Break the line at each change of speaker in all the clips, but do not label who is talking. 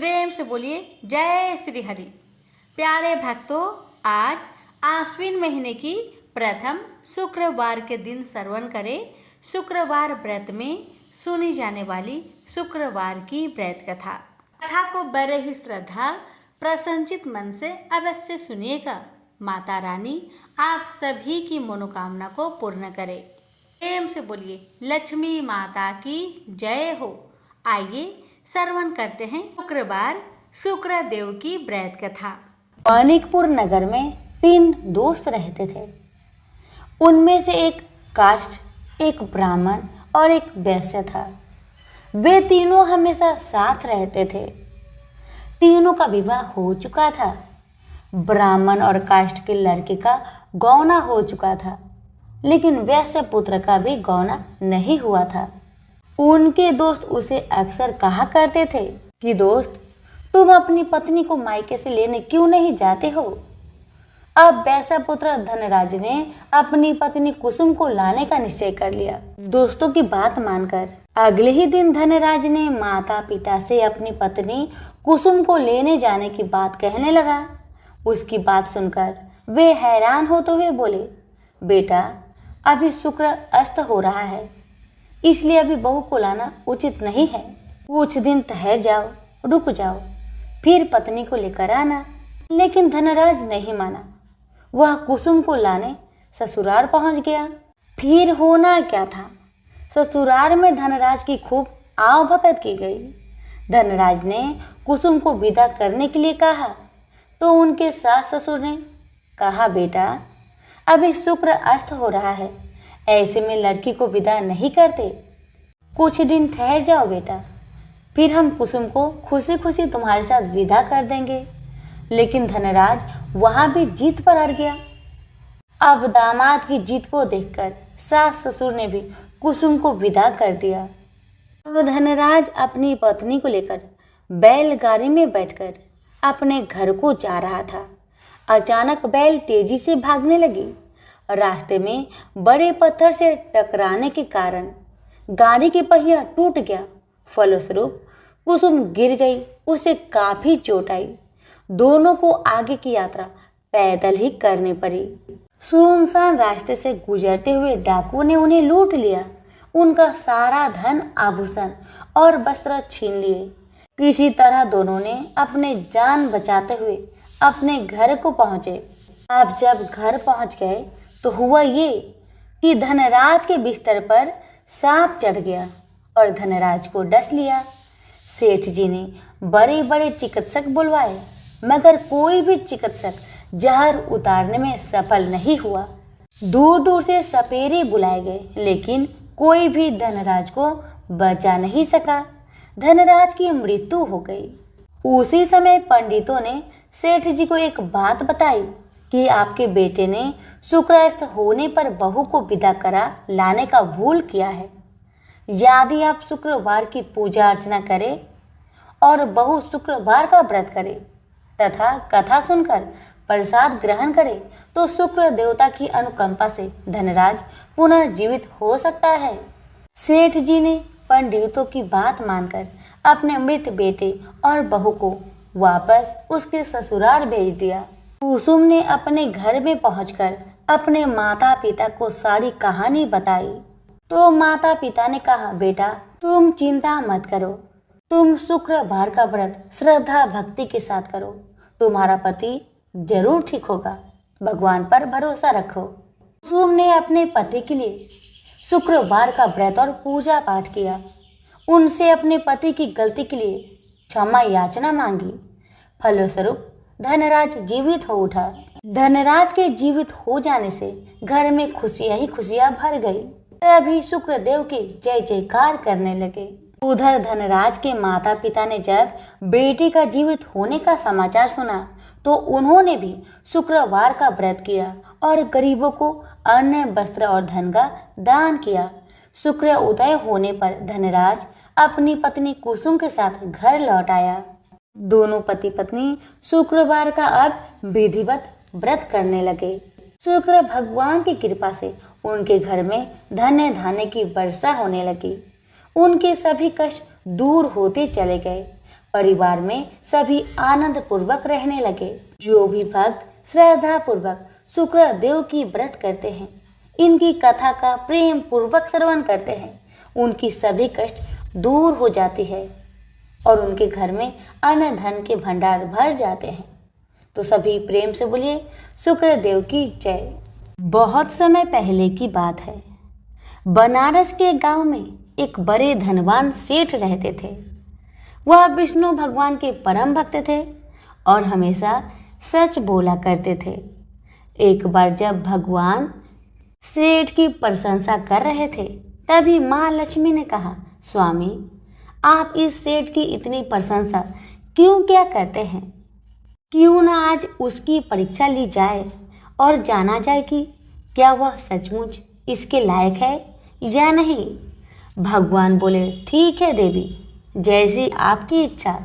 प्रेम से बोलिए जय श्री हरि। प्यारे भक्तों, आज आश्विन महीने की प्रथम शुक्रवार के दिन श्रवण करें शुक्रवार व्रत में सुनी जाने वाली शुक्रवार की व्रत कथा। कथा को बड़े ही श्रद्धा प्रसन्नचित मन से अवश्य सुनिएगा। माता रानी आप सभी की मनोकामना को पूर्ण करे। प्रेम से बोलिए लक्ष्मी माता की जय हो। आइए श्रवण करते हैं शुक्रवार शुक्रदेव की व्रत कथा। मानिकपुर नगर में 3 दोस्त रहते थे। उनमें से एक काष्ठ, एक ब्राह्मण और एक वैश्य था। वे तीनों हमेशा साथ रहते थे। तीनों का विवाह हो चुका था। ब्राह्मण और काष्ठ के लड़के का गौना हो चुका था, लेकिन वैश्य पुत्र का भी गौना नहीं हुआ था। उनके दोस्त उसे अक्सर कहा करते थे कि दोस्त, तुम अपनी पत्नी को मायके से लेने क्यों नहीं जाते हो। अब वैश्य पुत्र धनराज ने अपनी पत्नी कुसुम को लाने का निश्चय कर लिया। दोस्तों की बात मानकर अगले ही दिन धनराज ने माता पिता से अपनी पत्नी कुसुम को लेने जाने की बात कहने लगा। उसकी बात सुनकर वे हैरान होते हुए बोले, बेटा, अभी शुक्र अस्त हो रहा है, इसलिए अभी बहू को लाना उचित नहीं है। कुछ दिन ठहर जाओ, रुक जाओ, फिर पत्नी को लेकर आना। लेकिन धनराज नहीं माना। वह कुसुम को लाने ससुराल पहुंच गया। फिर होना क्या था, ससुराल में धनराज की खूब आव भगत की गई। धनराज ने कुसुम को विदा करने के लिए कहा तो उनके सास ससुर ने कहा, बेटा, अभी शुक्र अस्त हो रहा है, ऐसे में लड़की को विदा नहीं करते। कुछ दिन ठहर जाओ बेटा, फिर हम कुसुम को खुशी खुशी तुम्हारे साथ विदा कर देंगे। लेकिन धनराज वहां भी जीत पर अड़ गया। अब दामाद की जीत को देखकर सास ससुर ने भी कुसुम को विदा कर दिया। अब धनराज अपनी पत्नी को लेकर बैलगाड़ी में बैठकर अपने घर को जा रहा था। अचानक बैल तेजी से भागने लगी। रास्ते में बड़े पत्थर से टकराने के कारण गाड़ी के पहिया टूट गया। फलस्वरूप कुसुम गिर गई। उसे काफी चोट आई। दोनों को आगे की यात्रा पैदल ही करनी पड़ी। सुनसान रास्ते से गुजरते हुए डाकुओं ने उन्हें लूट लिया। उनका सारा धन आभूषण और वस्त्र छीन लिए। किसी तरह दोनों ने अपने जान बचाते हुए अपने घर को पहुंचे। अब जब घर पहुंच गए तो हुआ ये कि धनराज के बिस्तर पर सांप चढ़ गया और धनराज को डस लिया। सेठ जी ने बड़े बड़े चिकित्सक बुलवाए, मगर कोई भी चिकित्सक जहर उतारने में सफल नहीं हुआ। दूर दूर से सपेरे बुलाए गए, लेकिन कोई भी धनराज को बचा नहीं सका। धनराज की मृत्यु हो गई। उसी समय पंडितों ने सेठ जी को एक बात बताई कि आपके बेटे ने शुक्रास्त होने पर बहू को विदा करा लाने का भूल किया है। यदि आप शुक्रवार की पूजा अर्चना करें और बहू शुक्रवार का व्रत करे तथा कथा सुनकर प्रसाद ग्रहण करे तो शुक्र देवता की अनुकंपा से धनराज पुनः जीवित हो सकता है। सेठ जी ने पंडितों की बात मानकर अपने मृत बेटे और बहू को वापस उसके ससुराल भेज दिया। कुसुम ने अपने घर में पहुंचकर अपने माता पिता को सारी कहानी बताई तो माता पिता ने कहा, बेटा, तुम चिंता मत करो, तुम शुक्रवार का व्रत श्रद्धा भक्ति के साथ करो, तुम्हारा पति जरूर ठीक होगा, भगवान पर भरोसा रखो। कुसुम ने अपने पति के लिए शुक्रवार का व्रत और पूजा पाठ किया। उनसे अपने पति की गलती के लिए क्षमा याचना मांगी। फलस्वरूप धनराज जीवित हो उठा। धनराज के जीवित हो जाने से घर में खुशियां ही खुशियां भर गई। तभी शुक्रदेव के जय जयकार करने लगे। उधर धनराज के माता पिता ने जब बेटे का जीवित होने का समाचार सुना तो उन्होंने भी शुक्रवार का व्रत किया और गरीबों को अन्न, वस्त्र और धन का दान किया। शुक्र उदय होने पर धनराज अपनी पत्नी कुसुम के साथ घर लौट आया। दोनों पति पत्नी शुक्रवार का अब विधिवत व्रत करने लगे। शुक्र भगवान की कृपा से उनके घर में धन्य धान्य की वर्षा होने लगी। उनके सभी कष्ट दूर होते चले गए। परिवार में सभी आनंद पूर्वक रहने लगे। जो भी भक्त श्रद्धा पूर्वक शुक्र देव की व्रत करते हैं, इनकी कथा का प्रेम पूर्वक श्रवण करते हैं, उनकी सभी कष्ट दूर हो जाती है और उनके घर में अन्न धन के भंडार भर जाते हैं। तो सभी प्रेम से बोलिए शुक्र देव की जय। बहुत समय पहले की बात है। बनारस के गांव में एक बड़े धनवान सेठ रहते थे। वह विष्णु भगवान के परम भक्त थे और हमेशा सच बोला करते थे। एक बार जब भगवान सेठ की प्रशंसा कर रहे थे, तभी माँ लक्ष्मी ने कहा, स्वामी, आप इस सेठ की इतनी प्रशंसा क्यों क्या करते हैं? क्यों ना आज उसकी परीक्षा ली जाए और जाना जाए कि क्या वह सचमुच इसके लायक है या नहीं। भगवान बोले, ठीक है देवी, जैसी आपकी इच्छा।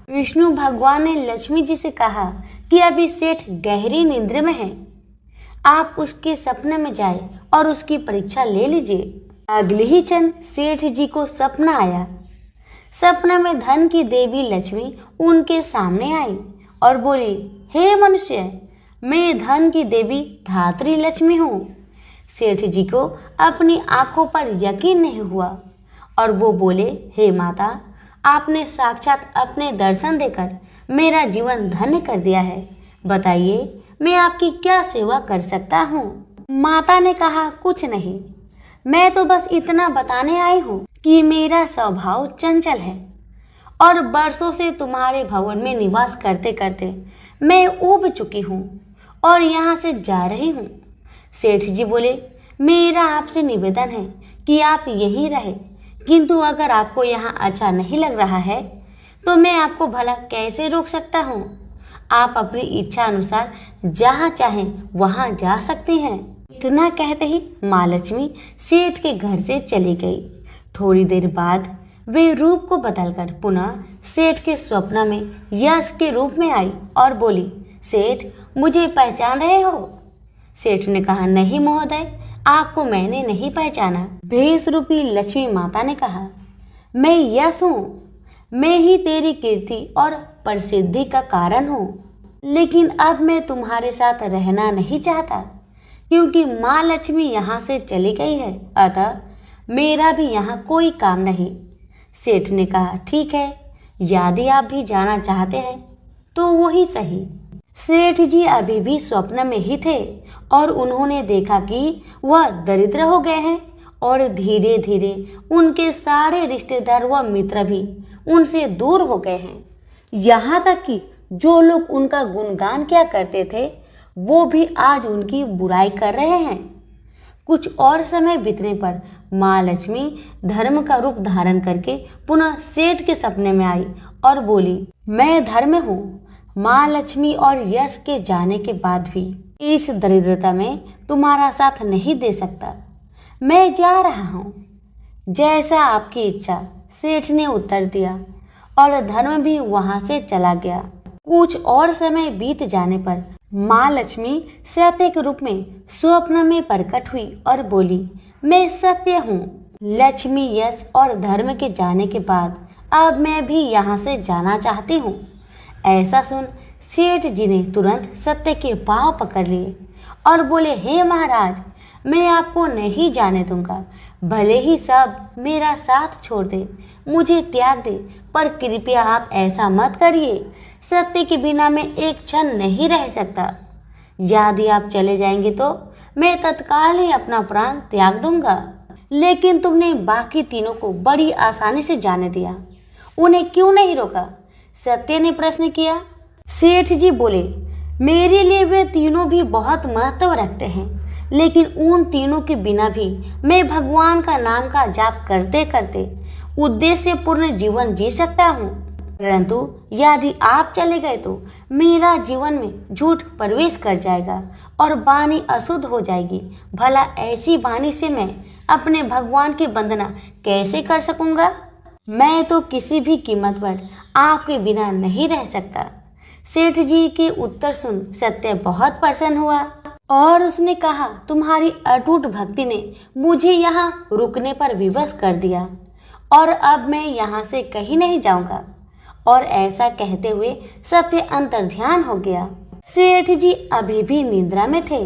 विष्णु भगवान ने लक्ष्मी जी से कहा कि अभी सेठ गहरी निद्रा में है, आप उसके सपने में जाए और उसकी परीक्षा ले लीजिए। अगले ही क्षण सेठ जी को सपना आया। सपने में धन की देवी लक्ष्मी उनके सामने आई और बोली, हे मनुष्य, मैं धन की देवी धात्री लक्ष्मी हूँ। सेठ जी को अपनी आंखों पर यकीन नहीं हुआ और वो बोले, हे माता, आपने साक्षात अपने दर्शन देकर मेरा जीवन धन्य कर दिया है। बताइए, मैं आपकी क्या सेवा कर सकता हूँ? माता ने कहा, कुछ नहीं, मैं तो बस इतना बताने आई हूँ कि मेरा स्वभाव चंचल है और बरसों से तुम्हारे भवन में निवास करते करते मैं ऊब चुकी हूँ और यहाँ से जा रही हूँ। सेठ जी बोले, मेरा आपसे निवेदन है कि आप यहीं रहे, किंतु अगर आपको यहाँ अच्छा नहीं लग रहा है तो मैं आपको भला कैसे रोक सकता हूँ। आप अपनी इच्छा अनुसार जहाँ चाहें वहाँ जा सकती हैं। इतना कहते ही माँ लक्ष्मी सेठ के घर से चली गई। थोड़ी देर बाद वे रूप को बदलकर पुनः सेठ के स्वप्न में यश के रूप में आई और बोली, सेठ, मुझे पहचान रहे हो? सेठ ने कहा, नहीं महोदय, आपको मैंने नहीं पहचाना। भेष रूपी लक्ष्मी माता ने कहा, मैं यश हूँ, मैं ही तेरी कीर्ति और प्रसिद्धि का कारण हूँ। लेकिन अब मैं तुम्हारे साथ रहना नहीं चाहता क्योंकि माँ लक्ष्मी यहाँ से चली गई है, अतः मेरा भी यहाँ कोई काम नहीं। सेठ ने कहा, ठीक है, यदि आप भी जाना चाहते हैं तो वही सही। सेठ जी अभी भी स्वप्न में ही थे और उन्होंने देखा कि वह दरिद्र हो गए हैं और धीरे धीरे उनके सारे रिश्तेदार व मित्र भी उनसे दूर हो गए हैं। यहाँ तक कि जो लोग उनका गुणगान किया करते थे वो भी आज उनकी बुराई कर रहे हैं। कुछ और समय बीतने पर माँ लक्ष्मी धर्म का रूप धारण करके पुनः सेठ के सपने में आई और बोली, मैं धर्म हूँ। माँ लक्ष्मी और यश के जाने के बाद भी इस दरिद्रता में तुम्हारा साथ नहीं दे सकता, मैं जा रहा हूँ। जैसा आपकी इच्छा, सेठ ने उत्तर दिया और धर्म भी वहां से चला गया। कुछ और समय बीत जाने पर माँ लक्ष्मी सत्य के रूप में स्वप्न में प्रकट हुई और बोली, मैं सत्य हूँ। लक्ष्मी, यश और धर्म के जाने के बाद अब मैं भी यहाँ से जाना चाहती हूँ। ऐसा सुन सेठ जी ने तुरंत सत्य के पांव पकड़ लिए और बोले, हे महाराज, मैं आपको नहीं जाने दूंगा। भले ही सब मेरा साथ छोड़ दे, मुझे त्याग दे, पर कृपया आप ऐसा मत करिए। सत्य के बिना मैं एक क्षण नहीं रह सकता। यदि आप चले जाएंगे तो मैं तत्काल ही अपना प्राण त्याग दूंगा। लेकिन तुमने बाकी तीनों को बड़ी आसानी से जाने दिया, उन्हें क्यों नहीं रोका? सत्य ने प्रश्न किया। सेठ जी बोले, मेरे लिए वे तीनों भी बहुत महत्व रखते हैं, लेकिन उन तीनों के बिना भी मैं भगवान का नाम का जाप करते करते उद्देश्यपूर्ण जीवन जी सकता हूँ। परंतु यदि आप चले गए तो मेरा जीवन में झूठ प्रवेश कर जाएगा और वाणी अशुद्ध हो जाएगी। भला ऐसी वाणी से मैं अपने भगवान की वंदना कैसे कर सकूंगा? मैं तो किसी भी कीमत पर आपके बिना नहीं रह सकता। सेठ जी के उत्तर सुन सत्य बहुत प्रसन्न हुआ और उसने कहा, तुम्हारी अटूट भक्ति ने मुझे यहाँ रुकने पर विवश कर दिया और अब मैं यहाँ से कहीं नहीं जाऊँगा
और ऐसा कहते हुए सत्य अंतर्ध्यान हो गया। सेठ जी अभी भी निद्रा में थे।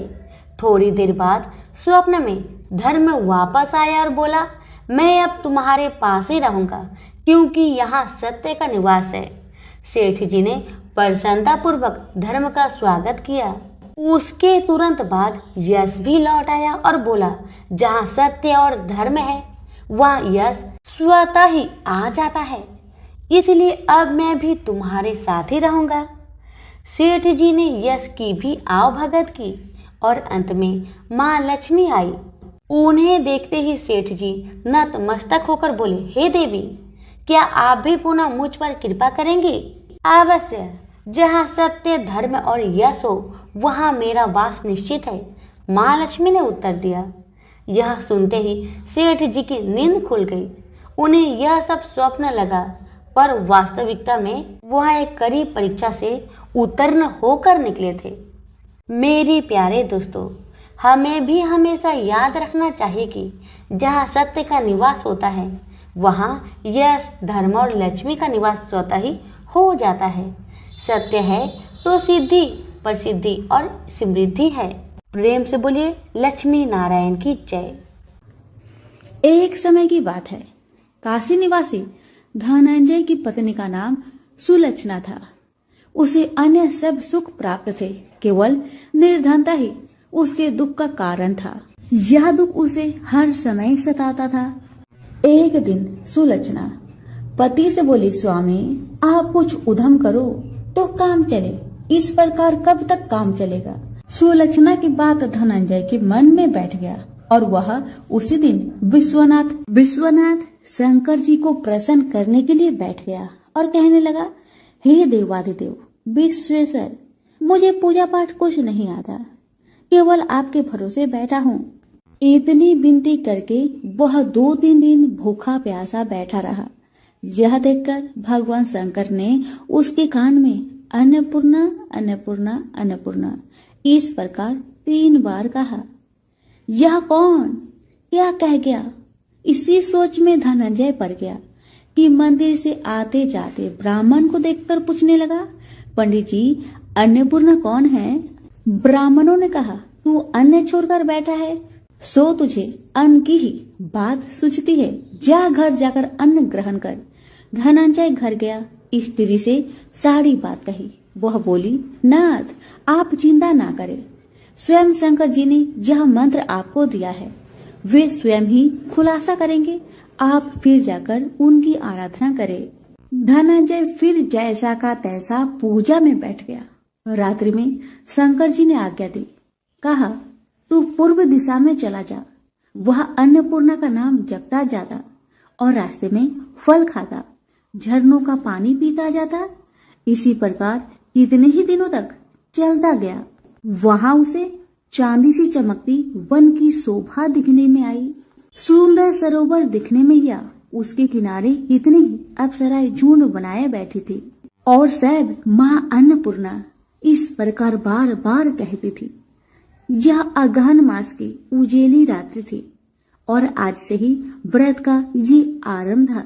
थोड़ी देर बाद स्वप्न में धर्म वापस आया और बोला, मैं अब तुम्हारे पास ही रहूंगा क्योंकि यहाँ सत्य का निवास है। सेठ जी ने प्रसन्नतापूर्वक धर्म का स्वागत किया। उसके तुरंत बाद यश भी लौट आया और बोला, जहाँ सत्य और धर्म है वहाँ यश स्वतः ही आ जाता है, इसलिए अब मैं भी तुम्हारे साथ ही रहूंगा। सेठ जी ने यश की भी आवभगत की और अंत में माँ लक्ष्मी आई। उन्हें देखते ही सेठ जी नतमस्तक होकर बोले, हे देवी, क्या आप भी पुनः मुझ पर कृपा करेंगी? अवश्य, जहाँ सत्य धर्म और यश हो वहाँ मेरा वास निश्चित है, माँ लक्ष्मी ने उत्तर दिया। यह सुनते ही सेठ जी की नींद खुल गई। उन्हें यह सब स्वप्न लगा, पर वास्तविकता में वह एक कड़ी परीक्षा से उत्तीर्ण होकर निकले थे। मेरे प्यारे दोस्तों, हमें भी हमेशा याद रखना चाहिए कि जहाँ सत्य का निवास होता है वहाँ यश, धर्म और लक्ष्मी का निवास स्वतः ही हो जाता है। सत्य है तो सिद्धि, प्रसिद्धि और समृद्धि है। प्रेम से बोलिए लक्ष्मी नारायण की जय।
एक समय की बात है, काशी निवासी धनंजय की पत्नी का नाम सुलक्षणा था। उसे अन्य सब सुख प्राप्त थे, केवल निर्धनता ही उसके दुख का कारण था। यह दुख उसे हर समय सताता था। एक दिन सुलक्षणा पति से बोली, स्वामी आप कुछ उद्यम करो तो काम चले, इस प्रकार कब तक काम चलेगा? सुलक्षणा की बात धनंजय के मन में बैठ गया और वह उसी दिन विश्वनाथ शंकर जी को प्रसन्न करने के लिए बैठ गया और कहने लगा, हे देवाधिदेव विश्वेश्वर, मुझे पूजा पाठ कुछ नहीं आता, केवल आपके भरोसे बैठा हूँ। इतनी विनती करके वह 2-3 दिन भूखा प्यासा बैठा रहा। यह देखकर भगवान शंकर ने उसके कान में अन्नपूर्णा अन्नपूर्णा अन्नपूर्णा इस प्रकार 3 बार कहा। यह कौन क्या कह गया? इसी सोच में धनंजय पड़ गया कि मंदिर से आते जाते ब्राह्मण को देखकर पूछने लगा, पंडित जी अन्नपूर्णा कौन है? ब्राह्मणों ने कहा, तू अन्न छोड़कर बैठा है, सो तुझे अन्न की ही बात सूझती है, जा घर जाकर अन्न ग्रहण कर। धनंजय घर गया, स्त्री से सारी बात कही। वह बोली, नाथ आप चिंता ना करें, स्वयं शंकर जी ने यह मंत्र आपको दिया है, वे स्वयं ही खुलासा करेंगे, आप फिर जाकर उनकी आराधना करें। धनंजय फिर जैसा का तैसा पूजा में बैठ गया। रात्रि में शंकर जी ने आज्ञा दी, कहा तू पूर्व दिशा में चला जा, वह अन्नपूर्णा का नाम जपता जाता और रास्ते में फल खाता, झरनों का पानी पीता जाता। इसी प्रकार कितने ही दिनों तक चलता गया। वहां उसे चांदी सी चमकती वन की शोभा दिखने में आई। सुंदर सरोवर दिखने में या उसके किनारे कितनी ही अप्सराएं झुंड बनाए बैठी थी और सब माँ अन्नपूर्णा इस प्रकार बार बार कहती थी। यह अगहन मास की उजेली रात्रि थी और आज से ही व्रत का ये आरंभ था।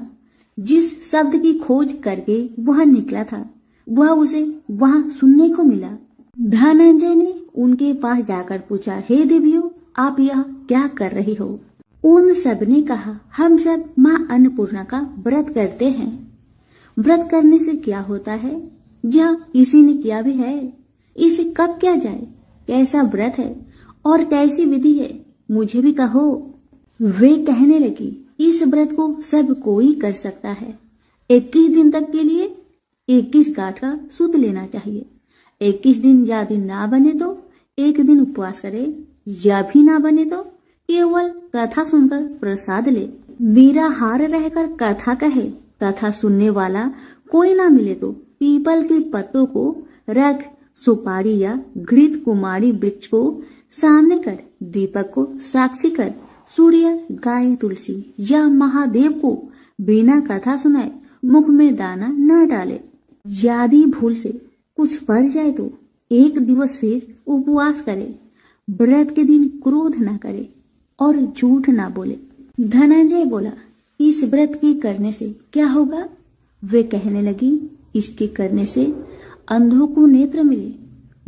जिस शब्द की खोज करके वह निकला था वह उसे वहां सुनने को मिला। धनंजय ने उनके पास जाकर पूछा, हे देवियों आप यह क्या कर रही हो? उन सब ने कहा, हम सब माँ अन्नपूर्णा का व्रत करते हैं। व्रत करने से क्या होता है? यह किसी ने किया भी है, इसे कब किया जाए, कैसा व्रत है और कैसी विधि है, मुझे भी कहो। वे कहने लगी, इस व्रत को सब कोई कर सकता है। 21 दिन तक के लिए 21 गांठ का सूत लेना चाहिए। 21 दिन या दिन ना बने तो 1 दिन उपवास करे, या भी ना बने तो केवल कथा सुनकर प्रसाद ले। निराहार रहकर कथा कहे तथा सुनने वाला कोई ना मिले तो पीपल के पत्तों को रख, सुपारी या घृत कुमारी वृक्ष को सामने कर, दीपक को साक्षी कर, सूर्य, गाय, तुलसी या महादेव को बिना कथा सुनाए मुख में दाना न डाले। यदि भूल से कुछ पड़ जाए तो 1 दिवस फिर उपवास करे। व्रत के दिन क्रोध न करे और झूठ ना बोले। धनंजय बोला, इस व्रत के करने से क्या होगा? वे कहने लगी, इसके करने से अंधों को नेत्र मिले,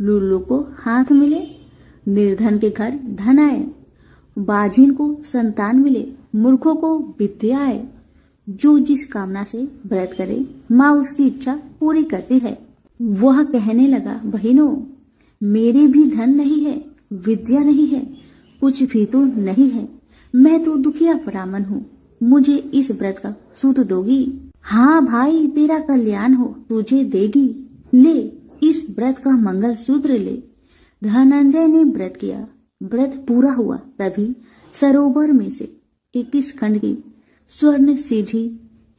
लूलों को हाथ मिले, निर्धन के घर धन आए, बाझिन को संतान मिले, मूर्खों को विद्या आए। जो जिस कामना से व्रत करे माँ उसकी इच्छा पूरी करती है। वह कहने लगा, बहनों, मेरे भी धन नहीं है, विद्या नहीं है, कुछ भी तो नहीं है। मैं तो दुखिया ब्राह्मण हूँ, मुझे इस व्रत का सूत दोगी? हाँ भाई, तेरा कल्याण हो, तुझे देगी। ले, इस व्रत का मंगल सूत्र ले। धनंजय ने व्रत किया। व्रत पूरा हुआ तभी सरोवर में से 21 खंड की स्वर्ण सीढ़ी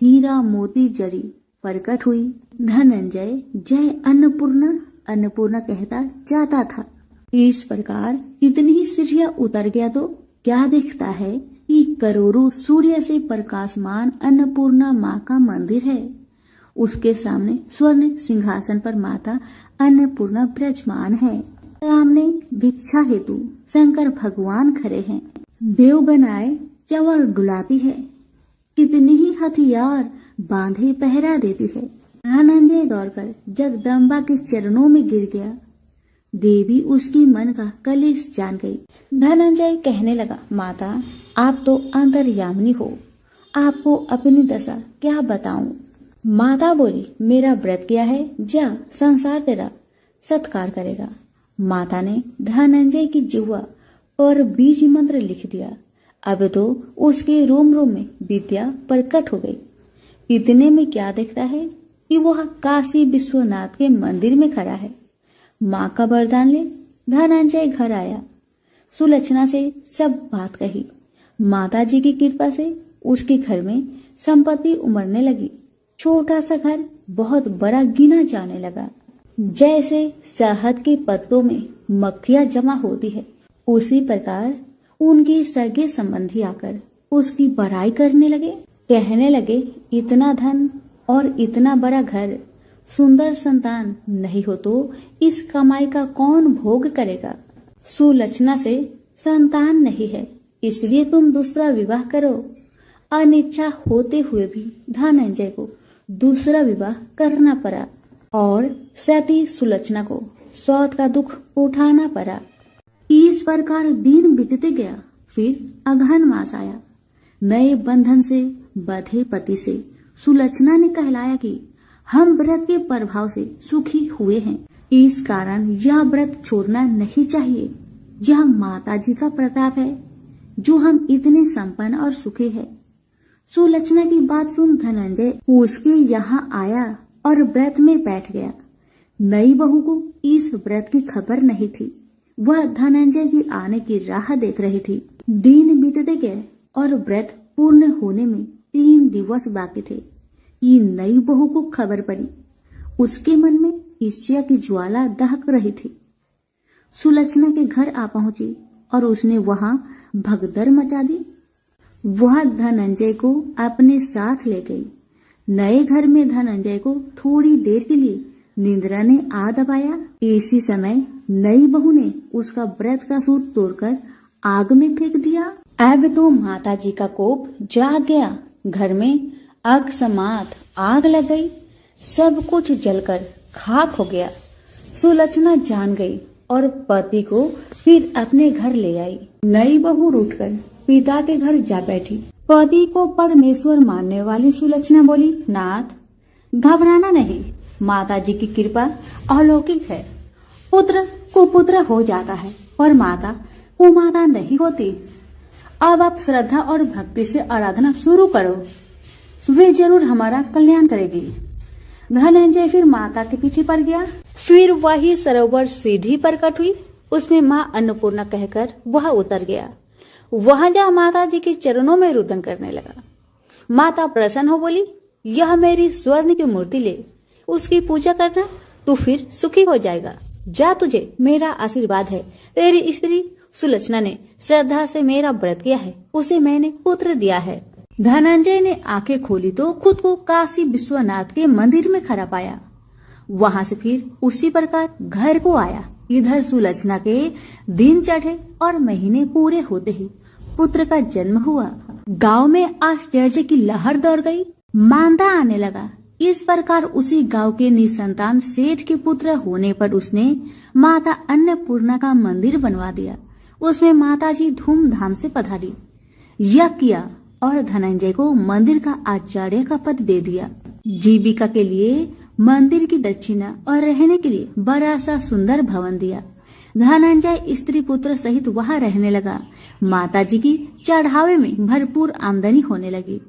हीरा मोती जड़ी प्रकट हुई। धनंजय जय अन्नपूर्णा अन्नपूर्णा कहता जाता था। इस प्रकार इतनी ही सीढ़ियां उतर गया तो क्या देखता है कि करोड़ों सूर्य से प्रकाशमान अन्नपूर्णा माँ का मंदिर है। उसके सामने स्वर्ण सिंहासन पर माता अन्नपूर्णा विराजमान है। सामने भिक्षा हेतु शंकर भगवान खड़े हैं। देवगनाएं चंवर डुलाती है। कितनी ही हथियार बांधे पहरा देती है। धनंजय दौड़कर जगदम्बा के चरणों में गिर गया। देवी उसकी मन का कलेश जान गई। धनंजय कहने लगा, माता, आप तो अंतर्यामिनी हो, आपको अपनी दशा क्या बताऊं? माता बोली, मेरा व्रत किया है, जा, संसार तेरा सत्कार करेगा। माता ने धनंजय की जिह्वा पर बीज मंत्र लिख दिया। अब तो उसके रोम रोम में विद्या प्रकट हो गई। इतने में क्या देखता है कि वह काशी विश्वनाथ के मंदिर में खड़ा है। माँ का वरदान ले धनंजय घर आया। सुलक्षणा से सब बात कही। माता जी की कृपा से उसके घर में संपत्ति उमड़ने लगी। छोटा सा घर बहुत बड़ा गिना जाने लगा। जैसे शहद के पत्तों में मक्खियां जमा होती है, उसी प्रकार उनके सगे संबंधी आकर उसकी बड़ाई करने लगे। कहने लगे, इतना धन और इतना बड़ा घर, सुंदर संतान नहीं हो तो इस कमाई का कौन भोग करेगा? सुलक्षणा से संतान नहीं है, इसलिए तुम दूसरा विवाह करो। अनिच्छा होते हुए भी धनंजय को दूसरा विवाह करना पड़ा और सती सुलक्षणा को सौत का दुख उठाना पड़ा। इस प्रकार दिन बीतते गया। फिर अगहन मास आया। नए बंधन से बंधे पति से सुलक्षणा ने कहलाया कि हम व्रत के प्रभाव से सुखी हुए हैं, इस कारण यह व्रत छोड़ना नहीं चाहिए। यह माता जी का प्रताप है जो हम इतने संपन्न और सुखी है। सुलक्षणा की बात सुन धनंजय उसके यहाँ आया और व्रत में बैठ गया। नई बहू को इस व्रत की खबर नहीं थी। वह धनंजय की आने की राह देख रही थी। दिन बीतते गए और व्रत पूर्ण होने में 3 दिवस बाकी थे। ये नई बहू को खबर पड़ी। उसके मन में ईर्ष्या की ज्वाला दहक रही थी। सुलक्षणा के घर आ पहुंची और उसने वहां भगदड़ मचा दी। वह धनंजय को अपने साथ ले गई। नए घर में धनंजय को थोड़ी देर के लिए निंद्रा ने आ दबाया। इसी समय नई बहू ने उसका व्रत का सूत तोड़कर आग में फेंक दिया। अब तो माता जी का कोप जाग गया। घर में अकस्मात आग लग गई। सब कुछ जलकर खाक हो गया। सुलक्षणा जान गई और पति को फिर अपने घर ले आई। नई बहू उठकर पिता के घर जा बैठी। पति को परमेश्वर मानने वाली सुलक्षणा बोली, नाथ, घबराना नहीं, माता जी की कृपा अलौकिक है। पुत्र कुपुत्र हो जाता है और माता कुमाता नहीं होती। अब आप श्रद्धा और भक्ति से आराधना शुरू करो, वे जरूर हमारा कल्याण करेगी। धनंजय फिर माता के पीछे पड़ गया। फिर वही सरोवर सीढ़ी प्रकट हुई। उसमें माँ अन्नपूर्णा कहकर वह उतर गया। वहां जा माता जी के चरणों में रुदन करने लगा। माता प्रसन्न हो बोली, यह मेरी स्वर्ण की मूर्ति ले, उसकी पूजा करना, तू फिर सुखी हो जाएगा। जा, तुझे मेरा आशीर्वाद है। तेरी स्त्री सुलक्षणा ने श्रद्धा से मेरा व्रत किया है, उसे मैंने पुत्र दिया है। धनंजय ने आंखें खोली तो खुद को काशी विश्वनाथ के मंदिर में खड़ा पाया। वहां से फिर उसी प्रकार घर को आया। इधर सुलक्षणा के दिन चढ़े और महीने पूरे होते ही पुत्र का जन्म हुआ। गांव में आश्चर्य की लहर दौड़ गई। मांदा आने लगा। इस प्रकार उसी गांव के निसंतान सेठ के पुत्र होने पर उसने माता अन्नपूर्णा का मंदिर बनवा दिया। उसमें माताजी धूमधाम से पधारी, यज्ञ किया और धनंजय को मंदिर का आचार्य का पद दे दिया। जीविका के लिए मंदिर की दक्षिणा और रहने के लिए बड़ा सा सुंदर भवन दिया। धनंजय स्त्री पुत्र सहित वहां रहने लगा। माताजी की चढ़ावे में भरपूर आमदनी होने लगी।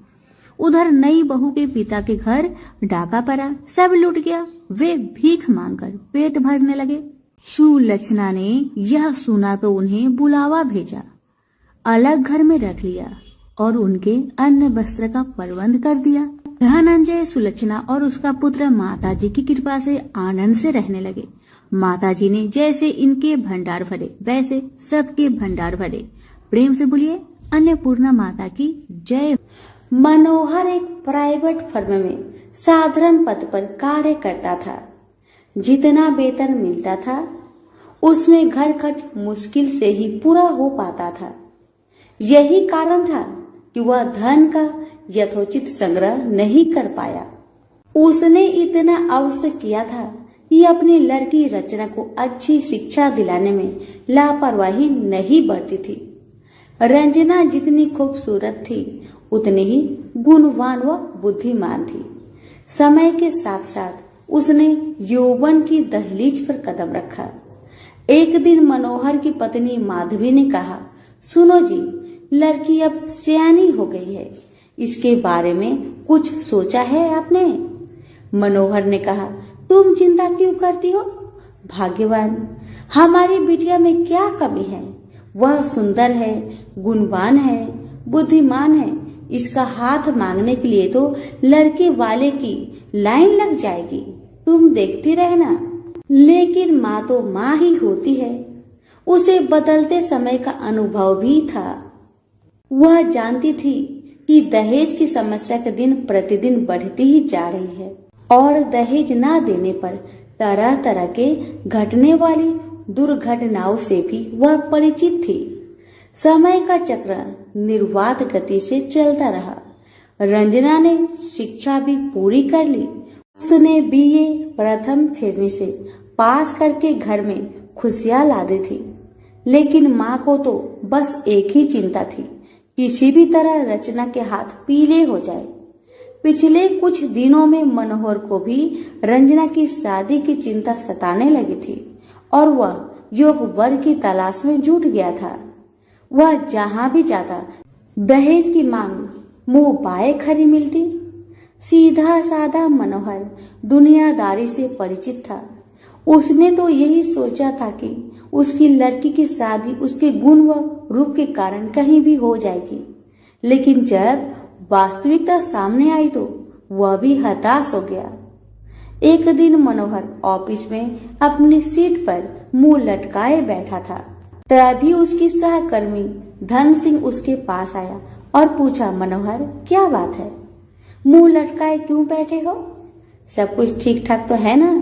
उधर नई बहू के पिता के घर डाका पड़ा, सब लूट गया। वे भीख मांगकर पेट भरने लगे। सुलक्षणा ने यह सुना तो उन्हें बुलावा भेजा, अलग घर में रख लिया और उनके अन्न वस्त्र का प्रबंध कर दिया। धनंजय, सुलक्षणा और उसका पुत्र माताजी की कृपा से आनंद से रहने लगे। माताजी ने जैसे इनके भंडार भरे वैसे सबके भंडार भरे। प्रेम से बोलिए अन्नपूर्णा माता की जय। मनोहर एक प्राइवेट फर्म में साधारण पद पर कार्य करता था। जितना वेतन मिलता था उसमें घर खर्च मुश्किल से ही पूरा हो पाता था। यही कारण था कि वह धन का यथोचित संग्रह नहीं कर पाया। उसने इतना अवश्य किया था कि अपनी लड़की रचना को अच्छी शिक्षा दिलाने में लापरवाही नहीं बरती थी। रंजना जितनी खूबसूरत थी उतनी ही गुणवान व बुद्धिमान थी। समय के साथ साथ उसने यौवन की दहलीज पर कदम रखा। एक दिन मनोहर की पत्नी माधवी ने कहा, सुनो जी, लड़की अब सयानी हो गई है, इसके बारे में कुछ सोचा है आपने? मनोहर ने कहा, तुम चिंता क्यों करती हो? भाग्यवान, हमारी बिटिया में क्या कमी है? वह सुंदर है, गुणवान है, बुद्धिमान है। इसका हाथ मांगने के लिए तो लड़के वाले की लाइन लग जाएगी, तुम देखती रहना। लेकिन माँ तो माँ ही होती है। उसे बदलते समय का अनुभव भी था। वह जानती थी कि दहेज की समस्या के दिन प्रतिदिन बढ़ती ही जा रही है और दहेज ना देने पर तरह तरह के घटने वाली दुर्घटनाओं से भी वह परिचित थी। समय का चक्र निर्वाध गति से चलता रहा। रंजना ने शिक्षा भी पूरी कर ली। उसने बीए प्रथम श्रेणी से पास करके घर में खुशियां ला दी थी। लेकिन माँ को तो बस एक ही चिंता थी, किसी भी तरह रचना के हाथ पीले हो जाए। पिछले कुछ दिनों में मनोहर को भी रंजना की शादी की चिंता सताने लगी थी और वह योग वर की तलाश में जुट गया था। वह जहां भी जाता दहेज की मांग मुंह बाए खरी मिलती। सीधा साधा मनोहर दुनियादारी से परिचित था। उसने तो यही सोचा था कि उसकी लड़की की शादी उसके गुण व रूप के कारण कहीं भी हो जाएगी। लेकिन जब वास्तविकता सामने आई तो वह भी हताश हो गया। एक दिन मनोहर ऑफिस में अपनी सीट पर मुंह लटकाए बैठा था। तभी उसकी सहकर्मी धन सिंह उसके पास आया और पूछा, मनोहर क्या बात है, मुंह लटकाए क्यों बैठे हो? सब कुछ ठीक ठाक तो है ना?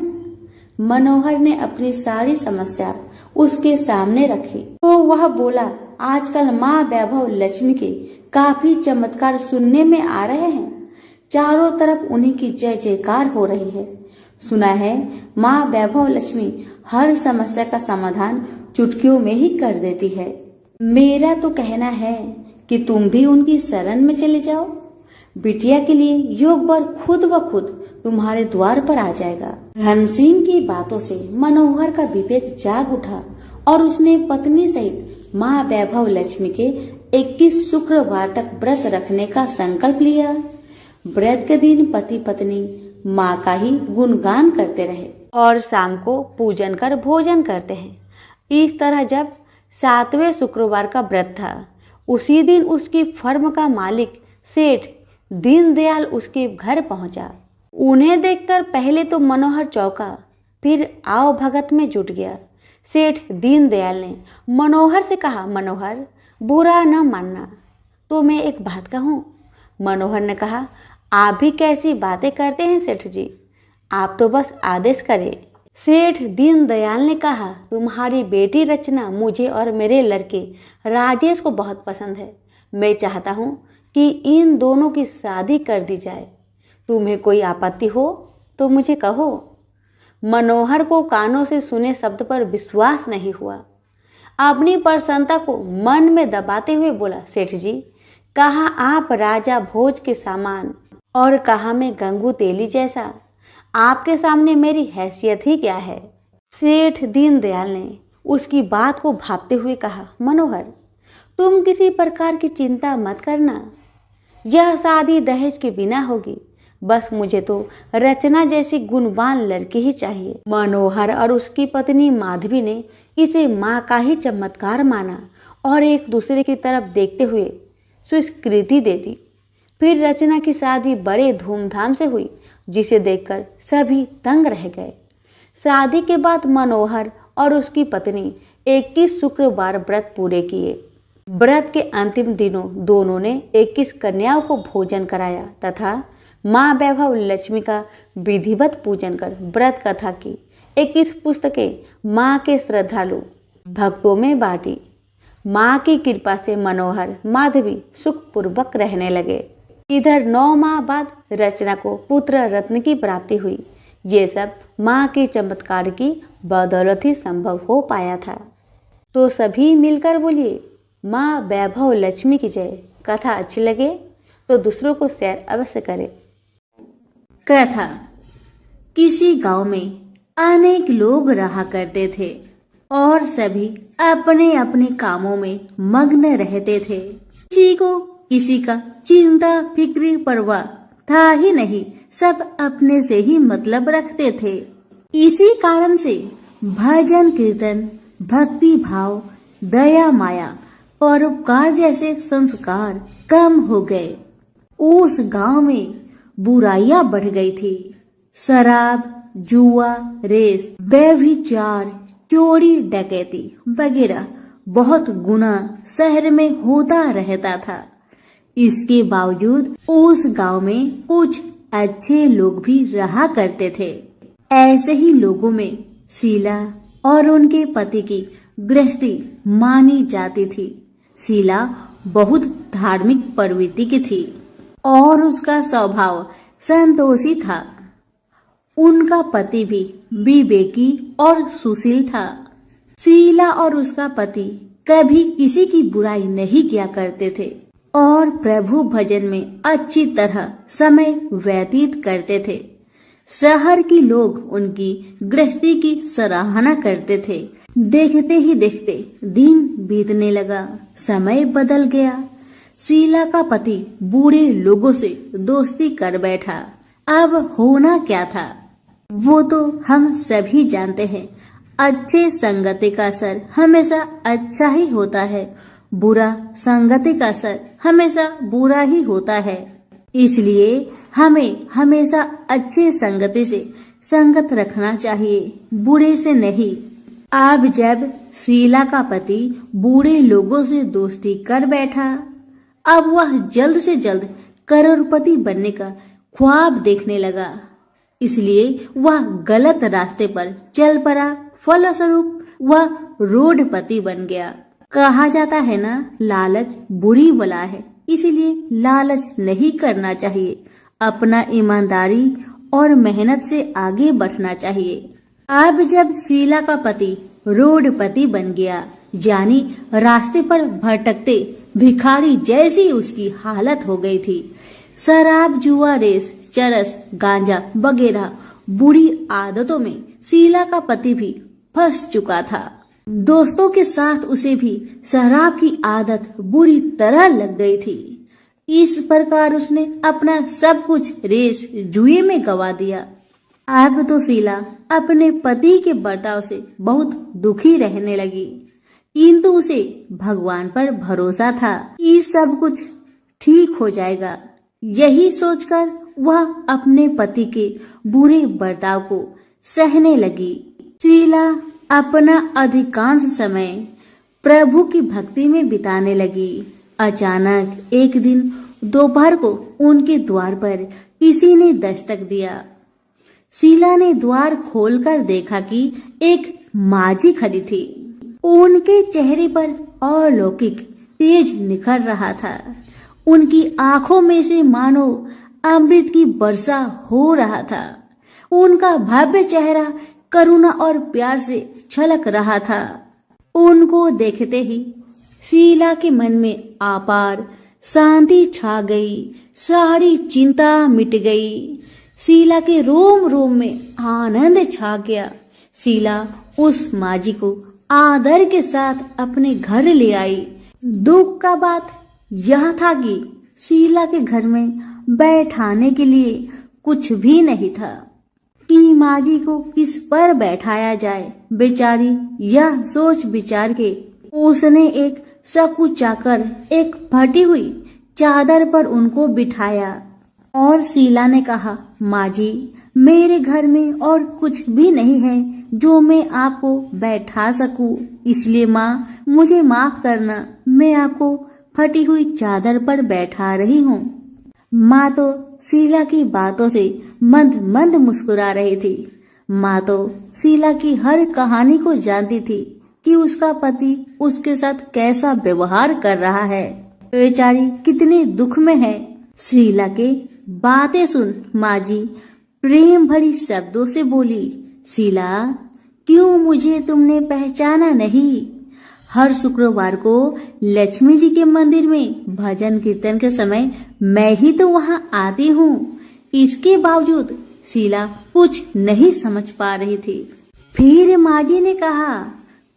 मनोहर ने अपनी सारी समस्या उसके सामने रखी तो वह बोला, आजकल माँ वैभव लक्ष्मी के काफी चमत्कार सुनने में आ रहे हैं। चारों तरफ उन्हीं की जय जयकार हो रही है। सुना है माँ वैभव लक्ष्मी हर समस्या का समाधान चुटकियों में ही कर देती है। मेरा तो कहना है कि तुम भी उनकी शरण में चले जाओ। बिटिया के लिए योग वर खुद ब खुद तुम्हारे द्वार पर आ जाएगा। धन सिंह की बातों से मनोहर का विवेक जाग उठा और उसने पत्नी सहित माँ वैभव लक्ष्मी के 21 शुक्रवार तक व्रत रखने का संकल्प लिया। व्रत के दिन पति पत्नी माँ का ही गुणगान करते रहे और शाम को पूजन कर भोजन करते हैं। इस तरह जब 7वें शुक्रवार का व्रत था, उसी दिन उसकी फर्म का मालिक सेठ दीनदयाल उसके घर पहुंचा। उन्हें देखकर पहले तो मनोहर चौंका, फिर आओ भगत में जुट गया। सेठ दीनदयाल ने मनोहर से कहा, मनोहर बुरा न मानना तो मैं एक बात कहूँ। मनोहर ने कहा, आप भी कैसी बातें करते हैं सेठ जी, आप तो बस आदेश करें। सेठ दीनदयाल ने कहा, तुम्हारी बेटी रचना मुझे और मेरे लड़के राजेश को बहुत पसंद है। मैं चाहता हूँ कि इन दोनों की शादी कर दी जाए।
तुम्हें कोई आपत्ति हो तो मुझे कहो। मनोहर को कानों से सुने शब्द पर विश्वास नहीं हुआ। अपनी प्रसन्नता को मन में दबाते हुए बोला, सेठ जी, कहा आप राजा भोज के सामान और कहा मैं गंगू तेली जैसा। आपके सामने मेरी हैसियत ही क्या है। सेठ दीनदयाल ने उसकी बात को भांपते हुए कहा, मनोहर, तुम किसी प्रकार की चिंता मत करना। यह शादी दहेज के बिना होगी। बस मुझे तो रचना जैसी गुणवान लड़की ही चाहिए। मनोहर और उसकी पत्नी माधवी ने इसे माँ का ही चमत्कार माना और एक दूसरे की तरफ देखते हुए स्वीकृति दे दी। फिर रचना की शादी बड़े धूमधाम से हुई, जिसे देखकर सभी दंग रह गए। शादी के बाद मनोहर और उसकी पत्नी 21 शुक्रवार व्रत पूरे किए। व्रत के अंतिम दिनों दोनों ने 21 कन्याओं को भोजन कराया तथा माँ वैभव लक्ष्मी का विधिवत पूजन कर व्रत कथा की 21 पुस्तकें माँ के श्रद्धालु भक्तों में बांटी। माँ की कृपा से मनोहर माधवी सुखपूर्वक रहने लगे। इधर 9 माह बाद रचना को पुत्र रत्न की प्राप्ति हुई। ये सब माँ के चमत्कार की बदौलत ही संभव हो पाया था। तो सभी मिलकर बोलिए, माँ वैभव लक्ष्मी की जय। कथा अच्छी लगे तो दूसरों को शेयर अवश्य करें। कथा। किसी गांव में अनेक लोग रहा करते थे और सभी अपने अपने कामों में मग्न रहते थे। किसी को किसी का चिंता फिक्री परवाह था ही नहीं। सब अपने से ही मतलब रखते थे। इसी कारण से भजन कीर्तन, भक्ति भाव, दया माया, परोपकार जैसे संस्कार कम हो गए। उस गांव में बुराइयां बढ़ गई थी। शराब, जुआ, रेस, व्यभिचार, चोरी, डकैती वगैरह बहुत गुना शहर में होता रहता था। इसके बावजूद उस गांव में कुछ अच्छे लोग भी रहा करते थे। ऐसे ही लोगों में शीला और उनके पति की गृहस्थी मानी जाती थी। शीला बहुत धार्मिक प्रवृत्ति की थी और उसका स्वभाव संतोषी था। उनका पति भी विवेकी और सुशील था। शीला और उसका पति कभी किसी की बुराई नहीं किया करते थे और प्रभु भजन में अच्छी तरह समय व्यतीत करते थे। शहर के लोग उनकी गृहस्थी की सराहना करते थे। देखते ही देखते दिन बीतने लगा, समय बदल गया। शीला का पति बूढ़े लोगों से दोस्ती कर बैठा। अब होना क्या था वो तो हम सभी जानते हैं। अच्छे संगति का असर हमेशा अच्छा ही होता है, बुरा संगति का असर हमेशा बुरा ही होता है। इसलिए हमें हमेशा अच्छे संगति से संगत रखना चाहिए, बुरे से नहीं। अब जब शीला का पति बूढ़े लोगों से दोस्ती कर बैठा, अब वह जल्द से जल्द करोड़पति बनने का ख्वाब देखने लगा। इसलिए वह गलत रास्ते पर चल पड़ा। फलस्वरूप वह रोडपति बन गया। कहा जाता है ना, लालच बुरी बला है, इसीलिए लालच नहीं करना चाहिए। अपना ईमानदारी और मेहनत से आगे बढ़ना चाहिए। अब जब शीला का पति रोडपति बन गया, जानी रास्ते पर भटकते भिखारी जैसी उसकी हालत हो गई थी। शराब, जुआ, रेस, चरस, गांजा वगैरह बुरी आदतों में शीला का पति भी फंस चुका था। दोस्तों के साथ उसे भी शराब की आदत बुरी तरह लग गई थी। इस प्रकार उसने अपना सब कुछ रेस जुए में गवा दिया। अब तो शीला अपने पति के बर्ताव से बहुत दुखी रहने लगी, किंतु उसे भगवान पर भरोसा था कि सब कुछ ठीक हो जाएगा। यही सोचकर वह अपने पति के बुरे बर्ताव को सहने लगी। शीला अपना अधिकांश समय प्रभु की भक्ति में बिताने लगी। अचानक एक दिन दोपहर को उनके द्वार पर किसी ने दस्तक दिया। शीला ने द्वार खोलकर देखा कि एक माझी खड़ी थी। उनके चेहरे पर अलौकिक तेज निखर रहा था। उनकी आंखों में से मानो
अमृत की वर्षा हो रहा था। उनका भव्य चेहरा करुणा और प्यार से छलक रहा था। उनको देखते ही शीला के मन में अपार शांति छा गई, सारी चिंता मिट गई। शीला के रोम रोम में आनंद छा गया। शीला उस माजी को आदर के साथ अपने घर ले आई। दुख का बात यह था कि शीला के घर में बैठाने के लिए कुछ भी नहीं था कि माजी को किस पर बैठाया जाए। बेचारी यह सोच विचार के उसने एक सकुचाकर एक फटी हुई चादर पर उनको बिठाया और शीला ने कहा, माजी, मेरे घर में और कुछ भी नहीं है जो मैं आपको बैठा सकूं, इसलिए माँ मुझे माफ करना, मैं आपको फटी हुई चादर पर बैठा रही हूँ। माँ तो शीला की बातों से मंद मंद मुस्कुरा रही थी। माँ तो शीला की हर कहानी को जानती थी कि उसका पति उसके साथ कैसा व्यवहार कर रहा है। बेचारी कितने दुख में है। शीला के बातें सुन माजी प्रेम भरी शब्दों से बोली, शीला, क्यों मुझे तुमने पहचाना नहीं? हर शुक्रवार को लक्ष्मी जी के मंदिर में भजन कीर्तन के समय मैं ही तो वहां आती हूँ। इसके बावजूद शीला कुछ नहीं समझ पा रही थी। फिर माजी ने कहा,